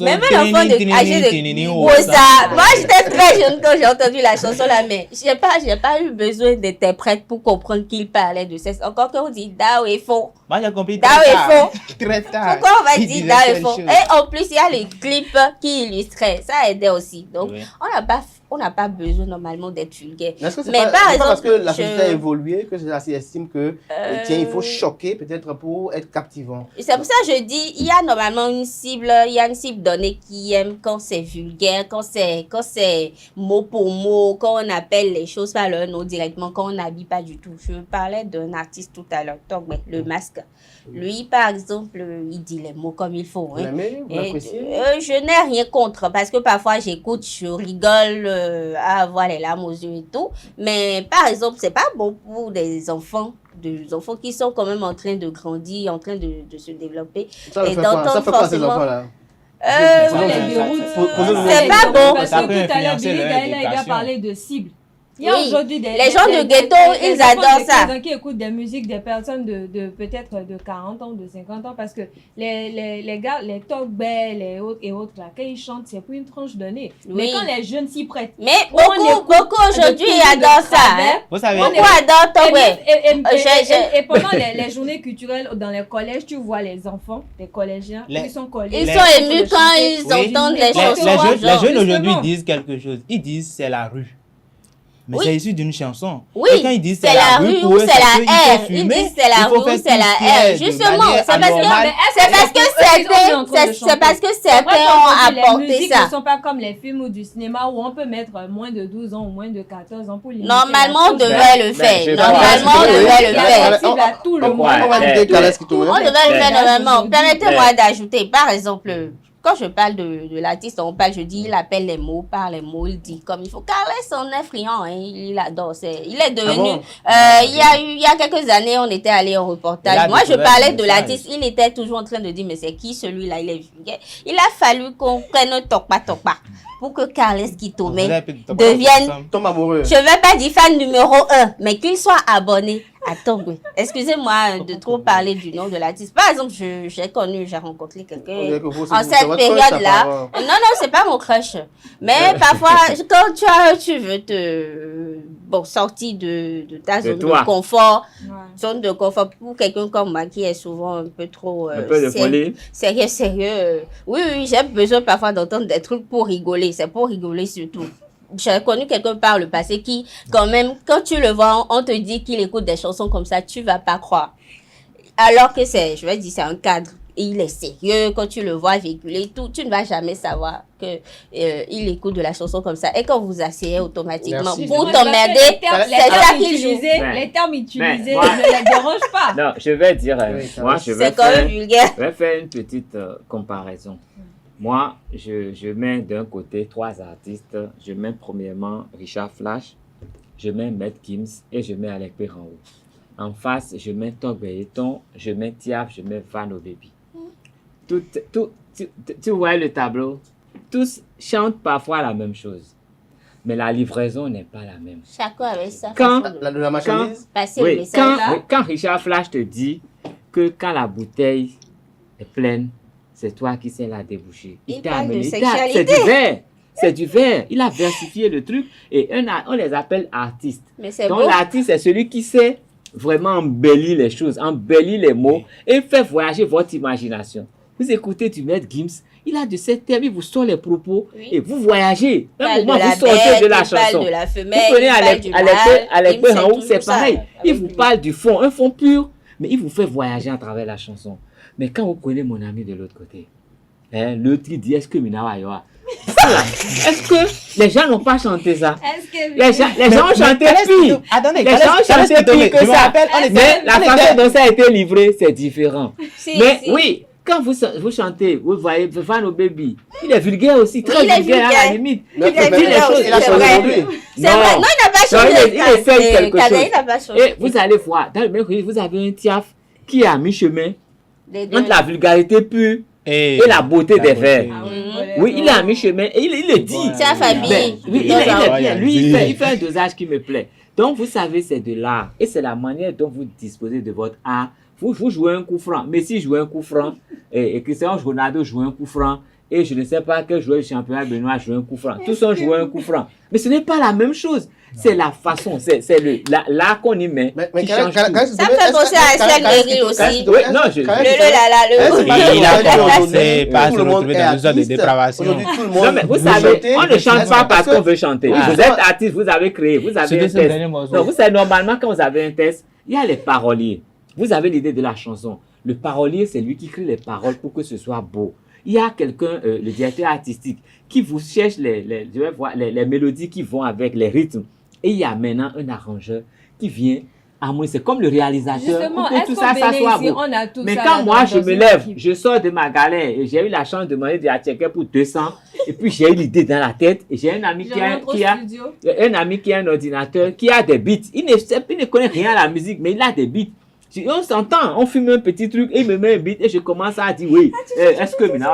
Même l'enfant âgé de... Moi, j'étais très jeune quand j'ai entendu la chanson là, mais j'ai pas eu besoin d'interprète pour comprendre qu'il parlait de sexe. Encore qu'on dit Dao et faux. Moi, j'ai compris très tard. Pourquoi on va dire Dao et faux? Et en plus, il y a les clips qui illustraient. Ça aidait aussi. Donc, on n'a pas besoin normalement d'être vulgaire. Mais par exemple, parce que la société a évolué, que c'est estime que tiens, il faut choquer peut-être pour être captivant. C'est pour ça que je dis, il y a normalement une cible donnée qui aime quand c'est vulgaire, quand c'est mot pour mot, quand on appelle les choses par leur nom directement, quand on n'habille pas du tout. Je parlais d'un artiste tout à l'heure, le masque. Lui, par exemple, il dit les mots comme il faut. Hein. Je n'ai rien contre parce que parfois j'écoute, je rigole à avoir les larmes aux yeux et tout. Mais par exemple, c'est pas bon pour des enfants qui sont quand même en train de grandir, en train de se développer. Ça fait quoi ces enfants-là? C'est pas bon. Parce que tout à l'heure, Billy Gaël a parlé de cible. Il y a aujourd'hui les gens de ghetto, ils adorent ça. Qui écoutent des musiques des personnes de peut-être de 40 ans, de 50 ans, parce que les gars, les talk-bell, les autres et autres, là, quand ils chantent, c'est pour une tranche donnée. Oui. Mais quand les jeunes s'y prêtent. Mais beaucoup aujourd'hui adorent ça. Vous savez, beaucoup adorent talk-bell. Et pendant les journées culturelles dans les collèges, tu vois les enfants, les collégiens, ils sont collés. Ils sont émus quand ils entendent les chansons. Les jeunes aujourd'hui disent quelque chose. Ils disent c'est la rue. Mais c'est issu d'une chanson. Oui, et quand ils disent c'est la rue ou c'est la R. Ils disent c'est la rue ou c'est la R. Justement, c'est parce que certains ont apporté ça. Les musiques ne sont pas comme les films ou du cinéma où on peut mettre moins de 12 ans ou moins de 14 ans pour limiter. Normalement, on devrait le faire. Normalement, on devrait le faire. Tout le monde. On devrait le faire normalement. Permettez-moi d'ajouter, par exemple, quand je parle de l'artiste, je dis, il appelle les mots par les mots, il dit comme il faut. Carles, on est friand, hein, il adore. Il est devenu. Il y a quelques années, on était allé en reportage. Moi, je parlais de l'artiste, il était toujours en train de dire, mais c'est qui celui-là? Il est vulgaire. Il a fallu qu'on prenne Tokpa pour que Carles Kitome devienne, je ne vais pas dire fan numéro 1, mais qu'il soit abonné. Attends, excusez-moi de trop parler du nom de l'artiste. Par exemple, j'ai rencontré quelqu'un en cette période-là. Non, c'est pas mon crush. Mais parfois, quand tu veux te sortir de ta zone de confort, pour quelqu'un comme moi qui est souvent un peu trop sérieux. Oui, j'ai besoin parfois d'entendre des trucs pour rigoler. C'est pour rigoler surtout. J'ai connu quelqu'un par le passé qui, quand même, quand tu le vois, on te dit qu'il écoute des chansons comme ça, tu vas pas croire. Alors que c'est un cadre. Il est sérieux, quand tu le vois véhiculer, tu ne vas jamais savoir qu'il écoute de la chanson comme ça. Et quand vous asseyez automatiquement pour t'emmerder, c'est ça qu'il joue. Les termes utilisés ne les dérangent pas. Non, je vais dire, moi, je vais faire une petite comparaison. Moi, je mets d'un côté 3 artistes. Je mets premièrement Richard Flash, je mets Maître Gims et je mets Alec Perrault. En face, je mets Tok Benetton, je mets Tiaf, je mets Vano Baby. Tu vois le tableau? Tous chantent parfois la même chose. Mais la livraison n'est pas la même. Chacun avec ça. Quand Richard Flash te dit que quand la bouteille est pleine, c'est toi qui sais la déboucher. Il parle de sexualité. C'est du verre. Il a versifié le truc et on les appelle artistes. Donc l'artiste, c'est celui qui sait vraiment embellir les choses, embellir les mots et faire voyager votre imagination. Vous écoutez du Maître Gims, il a de ces termes, il vous sort les propos et vous voyagez. Un moment, vous sortez de la chanson. De la femelle, vous prenez Alec Perrault, c'est pareil. Il vous parle du fond, un fond pur, mais il vous fait voyager à travers la chanson. Mais quand vous prenez mon ami de l'autre côté, l'autre il dit, est-ce que Minawa Yoa? Est-ce que les gens n'ont pas chanté ça? Les gens ont chanté pire. Les gens ont chanté pire que ça. Mais la façon dont ça a été livré, c'est différent. Mais oui, quand vous chantez, vous voyez Vano Baby, il est vulgaire aussi, très vulgaire à la limite. Il a changé aujourd'hui. C'est vrai, non, il n'a pas changé. Il essaye quelque chose. Et vous allez voir, dans le même registre, vous avez un Tiaf qui est à mi-chemin entre la vulgarité pure et la beauté des vers. Oui, il est à mi-chemin et il le dit. Tiaf habillé. Oui, il est bien. Lui, il fait un dosage qui me plaît. Donc, vous savez, c'est de l'art. Et c'est la manière dont vous disposez de votre art. Vous jouez un coup franc. Messi joue un coup franc. Et Cristiano Ronaldo joue un coup franc. Et je ne sais pas quel joueur du championnat benoît joue un coup franc. Tous ont joué un coup franc. Mais ce n'est pas la même chose. C'est la façon, c'est l'art qu'on y met qui change tout. Ça me fait penser à Estelle Guerri aussi. Oui, non, il a commencé par se retrouver dans une zone de dépravation. Non, mais vous savez, on ne chante pas parce qu'on veut chanter. Vous êtes artiste, vous avez créé, vous avez un texte. Non, vous savez, normalement, quand vous avez un texte, il y a les paroliers. Vous avez l'idée de la chanson. Le parolier, c'est lui qui crée les paroles pour que ce soit beau. Il y a quelqu'un, le directeur artistique, qui vous cherche les mélodies qui vont avec les rythmes. Et il y a maintenant un arrangeur qui vient harmoniser. C'est comme le réalisateur. Justement, pour que tout ça soit beau. Mais quand moi, je me lève, je sors de ma galère et j'ai eu la chance de demander de la checker pour 200. Et puis, j'ai eu l'idée dans la tête. Et j'ai un ami qui a un ordinateur, qui a des beats. Il ne connaît rien à la musique, mais il a des beats. On s'entend, on fume un petit truc, et il me met un beat et je commence à dire oui. Est-ce que maintenant,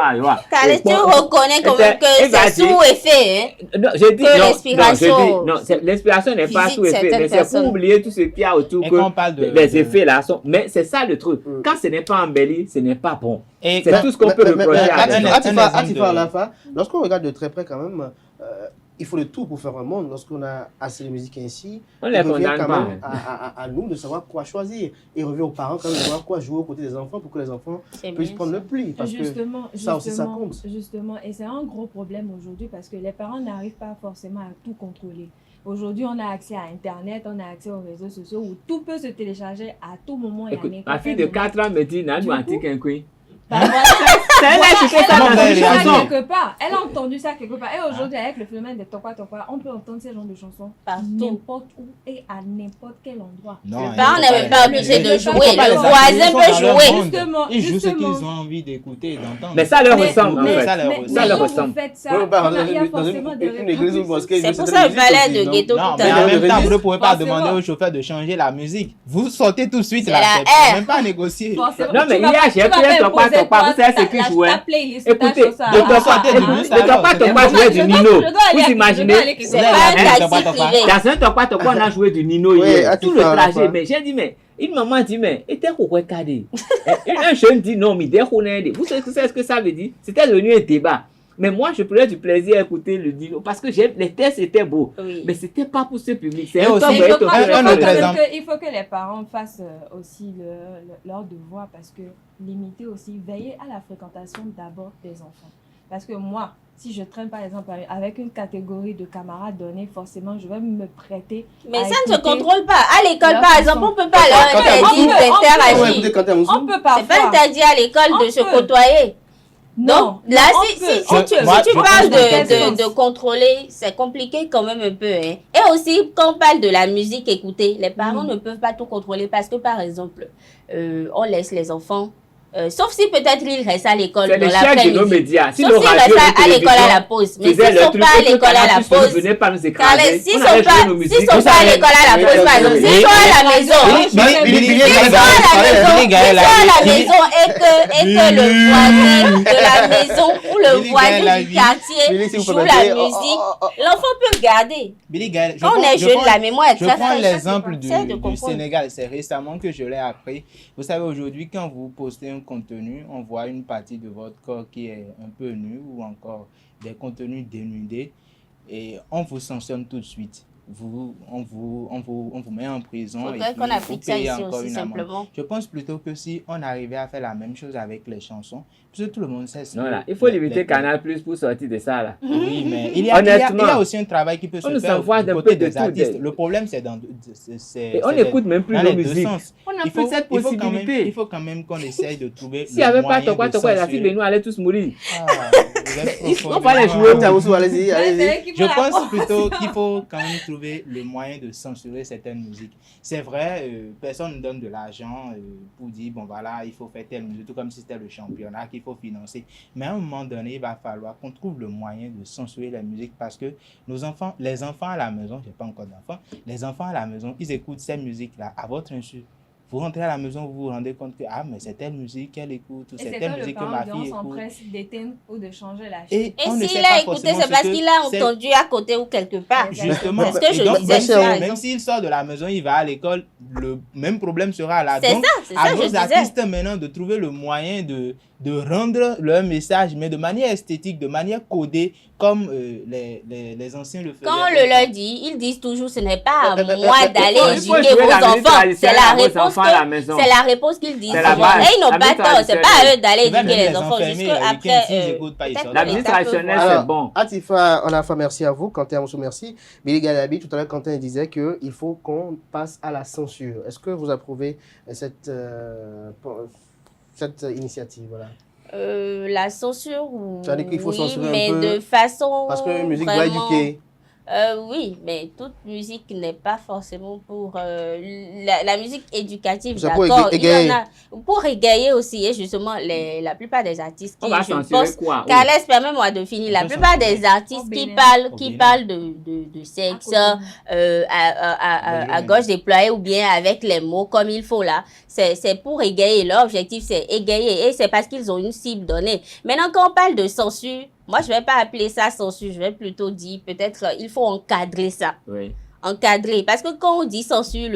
Carles, tu reconnais quand même que c'est sous effet, hein? Non, j'ai dit l'inspiration. Non, l'inspiration n'est pas sous effet, mais c'est pour oublier tout ce qu'il y a autour que les effets là sont. Mais c'est ça le truc. Quand ce n'est pas embelli, ce n'est pas bon. C'est tout ce qu'on peut reprocher à Atifa, lorsqu'on regarde de très près quand même, il faut le tout pour faire un monde. Lorsqu'on a assez de musique ainsi, on il revient quand même à nous de savoir quoi choisir. Il revient aux parents quand même de savoir quoi jouer aux côtés des enfants pour que les enfants puissent prendre le pli. Parce que ça aussi, ça compte. Justement, et c'est un gros problème aujourd'hui parce que les parents n'arrivent pas forcément à tout contrôler. Aujourd'hui, on a accès à Internet, on a accès aux réseaux sociaux où tout peut se télécharger à tout moment. Écoute, ma fille de 4 ans me dit, Nadou antique un coup. Elle a entendu ça quelque part. Et aujourd'hui, avec le phénomène de Tokwa, on peut entendre ce genre de chansons n'importe où et à n'importe quel endroit. Le parent n'est même pas obligé de jouer. Le voisin peut jouer. Ils jouent ce qu'ils ont envie d'écouter et d'entendre. Mais ça leur ressemble, en fait. Ça leur ressemble. C'est pour ça le balai de ghetto tout à l'heure. Mais en même temps, vous ne pouvez pas demander au chauffeur de changer la musique. Vous sortez tout de suite là. Même pas négocier. Non, mais hier, j'ai pris un Tokwa. Vous savez ce qu'il jouait. Écoutez, le Tokwa jouait du Nino. Vous imaginez? Dans un Tokwa, on a joué du Nino hier. Tout le trajet. Mais j'ai dit, mais une maman dit, mais était regardé. Un jeune dit, non, mais vous savez ce que ça veut dire? C'était devenu un débat. Mais moi, je prenais du plaisir à écouter le Nino parce que les textes étaient beaux. Oui. Mais ce n'était pas pour ce public. C'est un autre exemple. Il faut que les parents fassent aussi leur devoir parce que limiter aussi, veiller à la fréquentation d'abord des enfants. Parce que moi, si je traîne par exemple avec une catégorie de camarades donnés, forcément, je vais me prêter. Mais ça ne se contrôle pas. À l'école, par exemple, on ne peut pas leur dire d'interagir. On peut pas. C'est pas interdit à l'école de se côtoyer. Donc là, si tu parles de contrôler, c'est compliqué quand même un peu. Hein. Et aussi, quand on parle de la musique écoutée, les parents ne peuvent pas tout contrôler parce que, par exemple, on laisse les enfants. Sauf si peut-être ils restent à l'école dans l'après-midi. Sauf s'ils restent à l'école à la pause. Mais s'ils ne sont pas à l'école à la pause, s'ils ne sont pas à l'école à la pause, par exemple, s'ils sont à la maison, et que le voisin de la maison ou le voisin du quartier joue la musique, l'enfant peut regarder. Quand on est jeune, la mémoire est très fraîche. Je prends l'exemple du Sénégal, c'est récemment que je l'ai appris. Vous savez, aujourd'hui, quand vous postez un contenu, on voit une partie de votre corps qui est un peu nue ou encore des contenus dénudés et on vous sanctionne tout de suite. On vous met en prison et puis vous payez encore une amende. Je pense plutôt que si on arrivait à faire la même chose avec les chansons, parce que tout le monde sait ça. Non, là, il faut limiter Canal Plus pour sortir de ça là. Oui, mais il y a aussi un travail qui peut se faire du côté des artistes. Le problème c'est dans on n'écoute même plus nos musiques. On n'a plus cette possibilité. Il faut quand même qu'on essaye de trouver. S'il n'y avait pas Tokwa, la fille de nous allait tous mourir. On va les jouer. Je pense plutôt qu'il faut quand même trouver le moyen de censurer certaines musiques. C'est vrai, personne ne donne de l'argent pour dire, bon voilà, il faut faire telle musique, tout comme si c'était le championnat qu'il faut financer. Mais à un moment donné, il va falloir qu'on trouve le moyen de censurer la musique parce que les enfants à la maison, je n'ai pas encore d'enfants, les enfants à la maison, ils écoutent ces musiques-là à votre insu. Vous rentrez à la maison, vous vous rendez compte que mais c'est telle musique qu'elle écoute, ou c'est telle musique que ma fille écoute. S'empresse d'éteindre ou de changer la chaîne. Et s'il a écouté, c'est parce qu'il a entendu à côté ou quelque part. Justement. C'est ce que je disais. Même s'il sort de la maison, il va à l'école, le même problème sera là. C'est donc, ça, à nos artistes maintenant de trouver le moyen de rendre leur message, mais de manière esthétique, de manière codée, comme les anciens le faisaient. Quand on le leur dit, ils disent toujours ce n'est pas à moi d'aller éduquer vos enfants. C'est la réponse qu'ils disent. Et ils n'ont pas tort. C'est pas à eux d'aller éduquer les enfants. Jusque après. La musique traditionnelle, c'est bon. Atifa, on a fait merci à vous. Quentin Amoussou, merci. Billy Galabi, tout à l'heure, Quentin disait qu'il faut qu'on passe à la censure. Est-ce que vous approuvez cette initiative, voilà? La censure, ça veut dire qu'il faut censurer mais un peu, de façon parce que la musique doit éduquer. Oui, mais toute musique n'est pas forcément pour la musique éducative, C'est pour d'accord. Il y égayer. en a pour égayer aussi, et justement, la plupart des artistes qui, On va je censurer pense, quoi? Carles, permets-moi de finir, la plupart des artistes qui parlent de sexe à gauche déployé ou bien avec les mots comme il faut là, c'est pour égayer. Leur objectif, c'est égayer, et c'est parce qu'ils ont une cible donnée. Maintenant, quand on parle de censure, moi, je ne vais pas appeler ça censure, je vais plutôt dire peut-être il faut encadrer ça. Oui. Encadrer. Parce que quand on dit censure,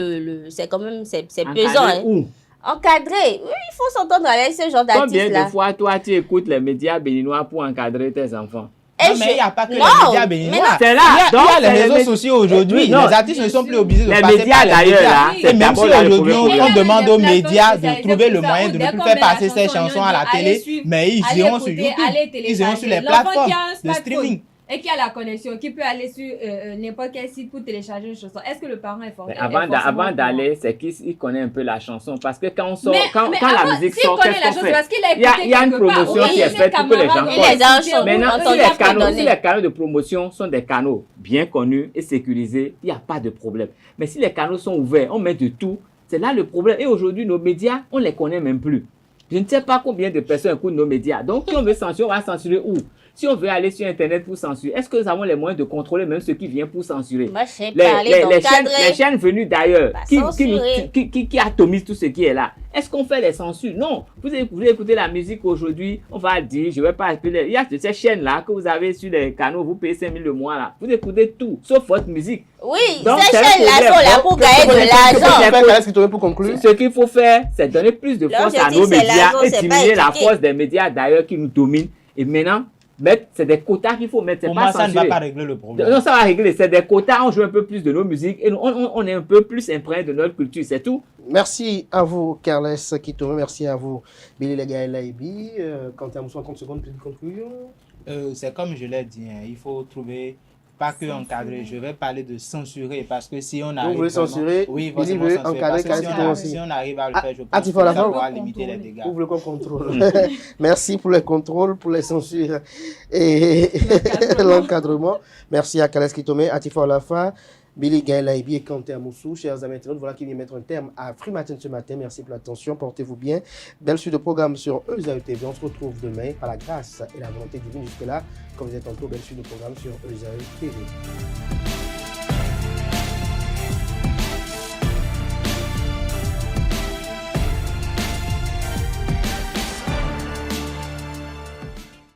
c'est quand même, c'est Encadrer pesant. Hein. où? Encadrer. Oui, il faut s'entendre avec ce genre d'artistes-là. Combien de fois, toi, tu écoutes les médias béninois pour encadrer tes enfants? Non, mais il n'y a pas que les médias béninois. C'est là. Il y a les réseaux sociaux aujourd'hui. Les artistes ne sont plus obligés de passer par les médias. D'ailleurs, Et même si aujourd'hui, on demande aux médias de trouver le moyen de ne plus faire passer ces chansons à la télé, mais ils iront sur YouTube, ils iront sur les plateformes de streaming. Et qui a la connexion, qui peut aller sur n'importe quel site pour télécharger une chanson. Est-ce que le parent est formé? Avant d'aller, c'est qu'il connaît un peu la chanson. Parce que quand on sort, quand la musique sort, qu'est-ce qu'on fait? Il y a une promotion qui est faite pour que les gens connaissent. Maintenant, si les canaux de promotion sont des canaux bien connus et sécurisés, il n'y a pas de problème. Mais si les canaux sont ouverts, on met de tout, c'est là le problème. Et aujourd'hui, nos médias, on ne les connaît même plus. Je ne sais pas combien de personnes écoutent nos médias. Donc, si on veut censurer, on va censurer où? Si on veut aller sur Internet pour censurer, est-ce que nous avons les moyens de contrôler même ceux qui viennent pour censurer? Moi, je sais parler les chaînes venues d'ailleurs, qui atomisent tout ce qui est là. Est-ce qu'on fait les censures? Non. Vous écoutez la musique aujourd'hui, on va dire, je ne vais pas appeler. Il y a ces chaînes-là que vous avez sur les canaux, vous payez 5 000 le mois là. Vous écoutez tout, sauf votre musique. Oui, donc, ces chaînes-là sont là pour gagner de l'argent. Pour conclure, ce qu'il faut faire, c'est donner plus de force à nos médias et diminuer la force des médias d'ailleurs qui nous dominent. Et maintenant, c'est des quotas qu'il faut mettre. Pour moi, ça ne va pas régler le problème. Non, ça va régler. C'est des quotas, on joue un peu plus de nos musiques et on est un peu plus imprégné de notre culture, c'est tout. Merci à vous, Carles Kitome. Merci à vous, Billy Legaye-Laibi. Quand à 30 secondes, pour conclure. C'est comme je l'ai dit, hein, il faut trouver, pas que encadrer, je vais parler de censurer parce que si on arrive. Vous voulez censurer? Oui, il veut encadrer Carles Kitome aussi. Si on arrive à le faire, je pense que ça pourra limiter les dégâts. Vous voulez qu'on contrôle? Merci pour les contrôles, pour les censures et l'encadrement. Merci à Carles Kitome, Atifa Olafa, Billy Legaye-Laibi et Kanté Amoussou. Chers amis internautes, voilà qui vient mettre un terme à Free Matin ce matin. Merci pour l'attention, portez-vous bien. Belle suite de programme sur EZAE TV. On se retrouve demain par la grâce et la volonté divine. Jusque-là, comme vous êtes en cours, belle suite de programme sur EZAE TV.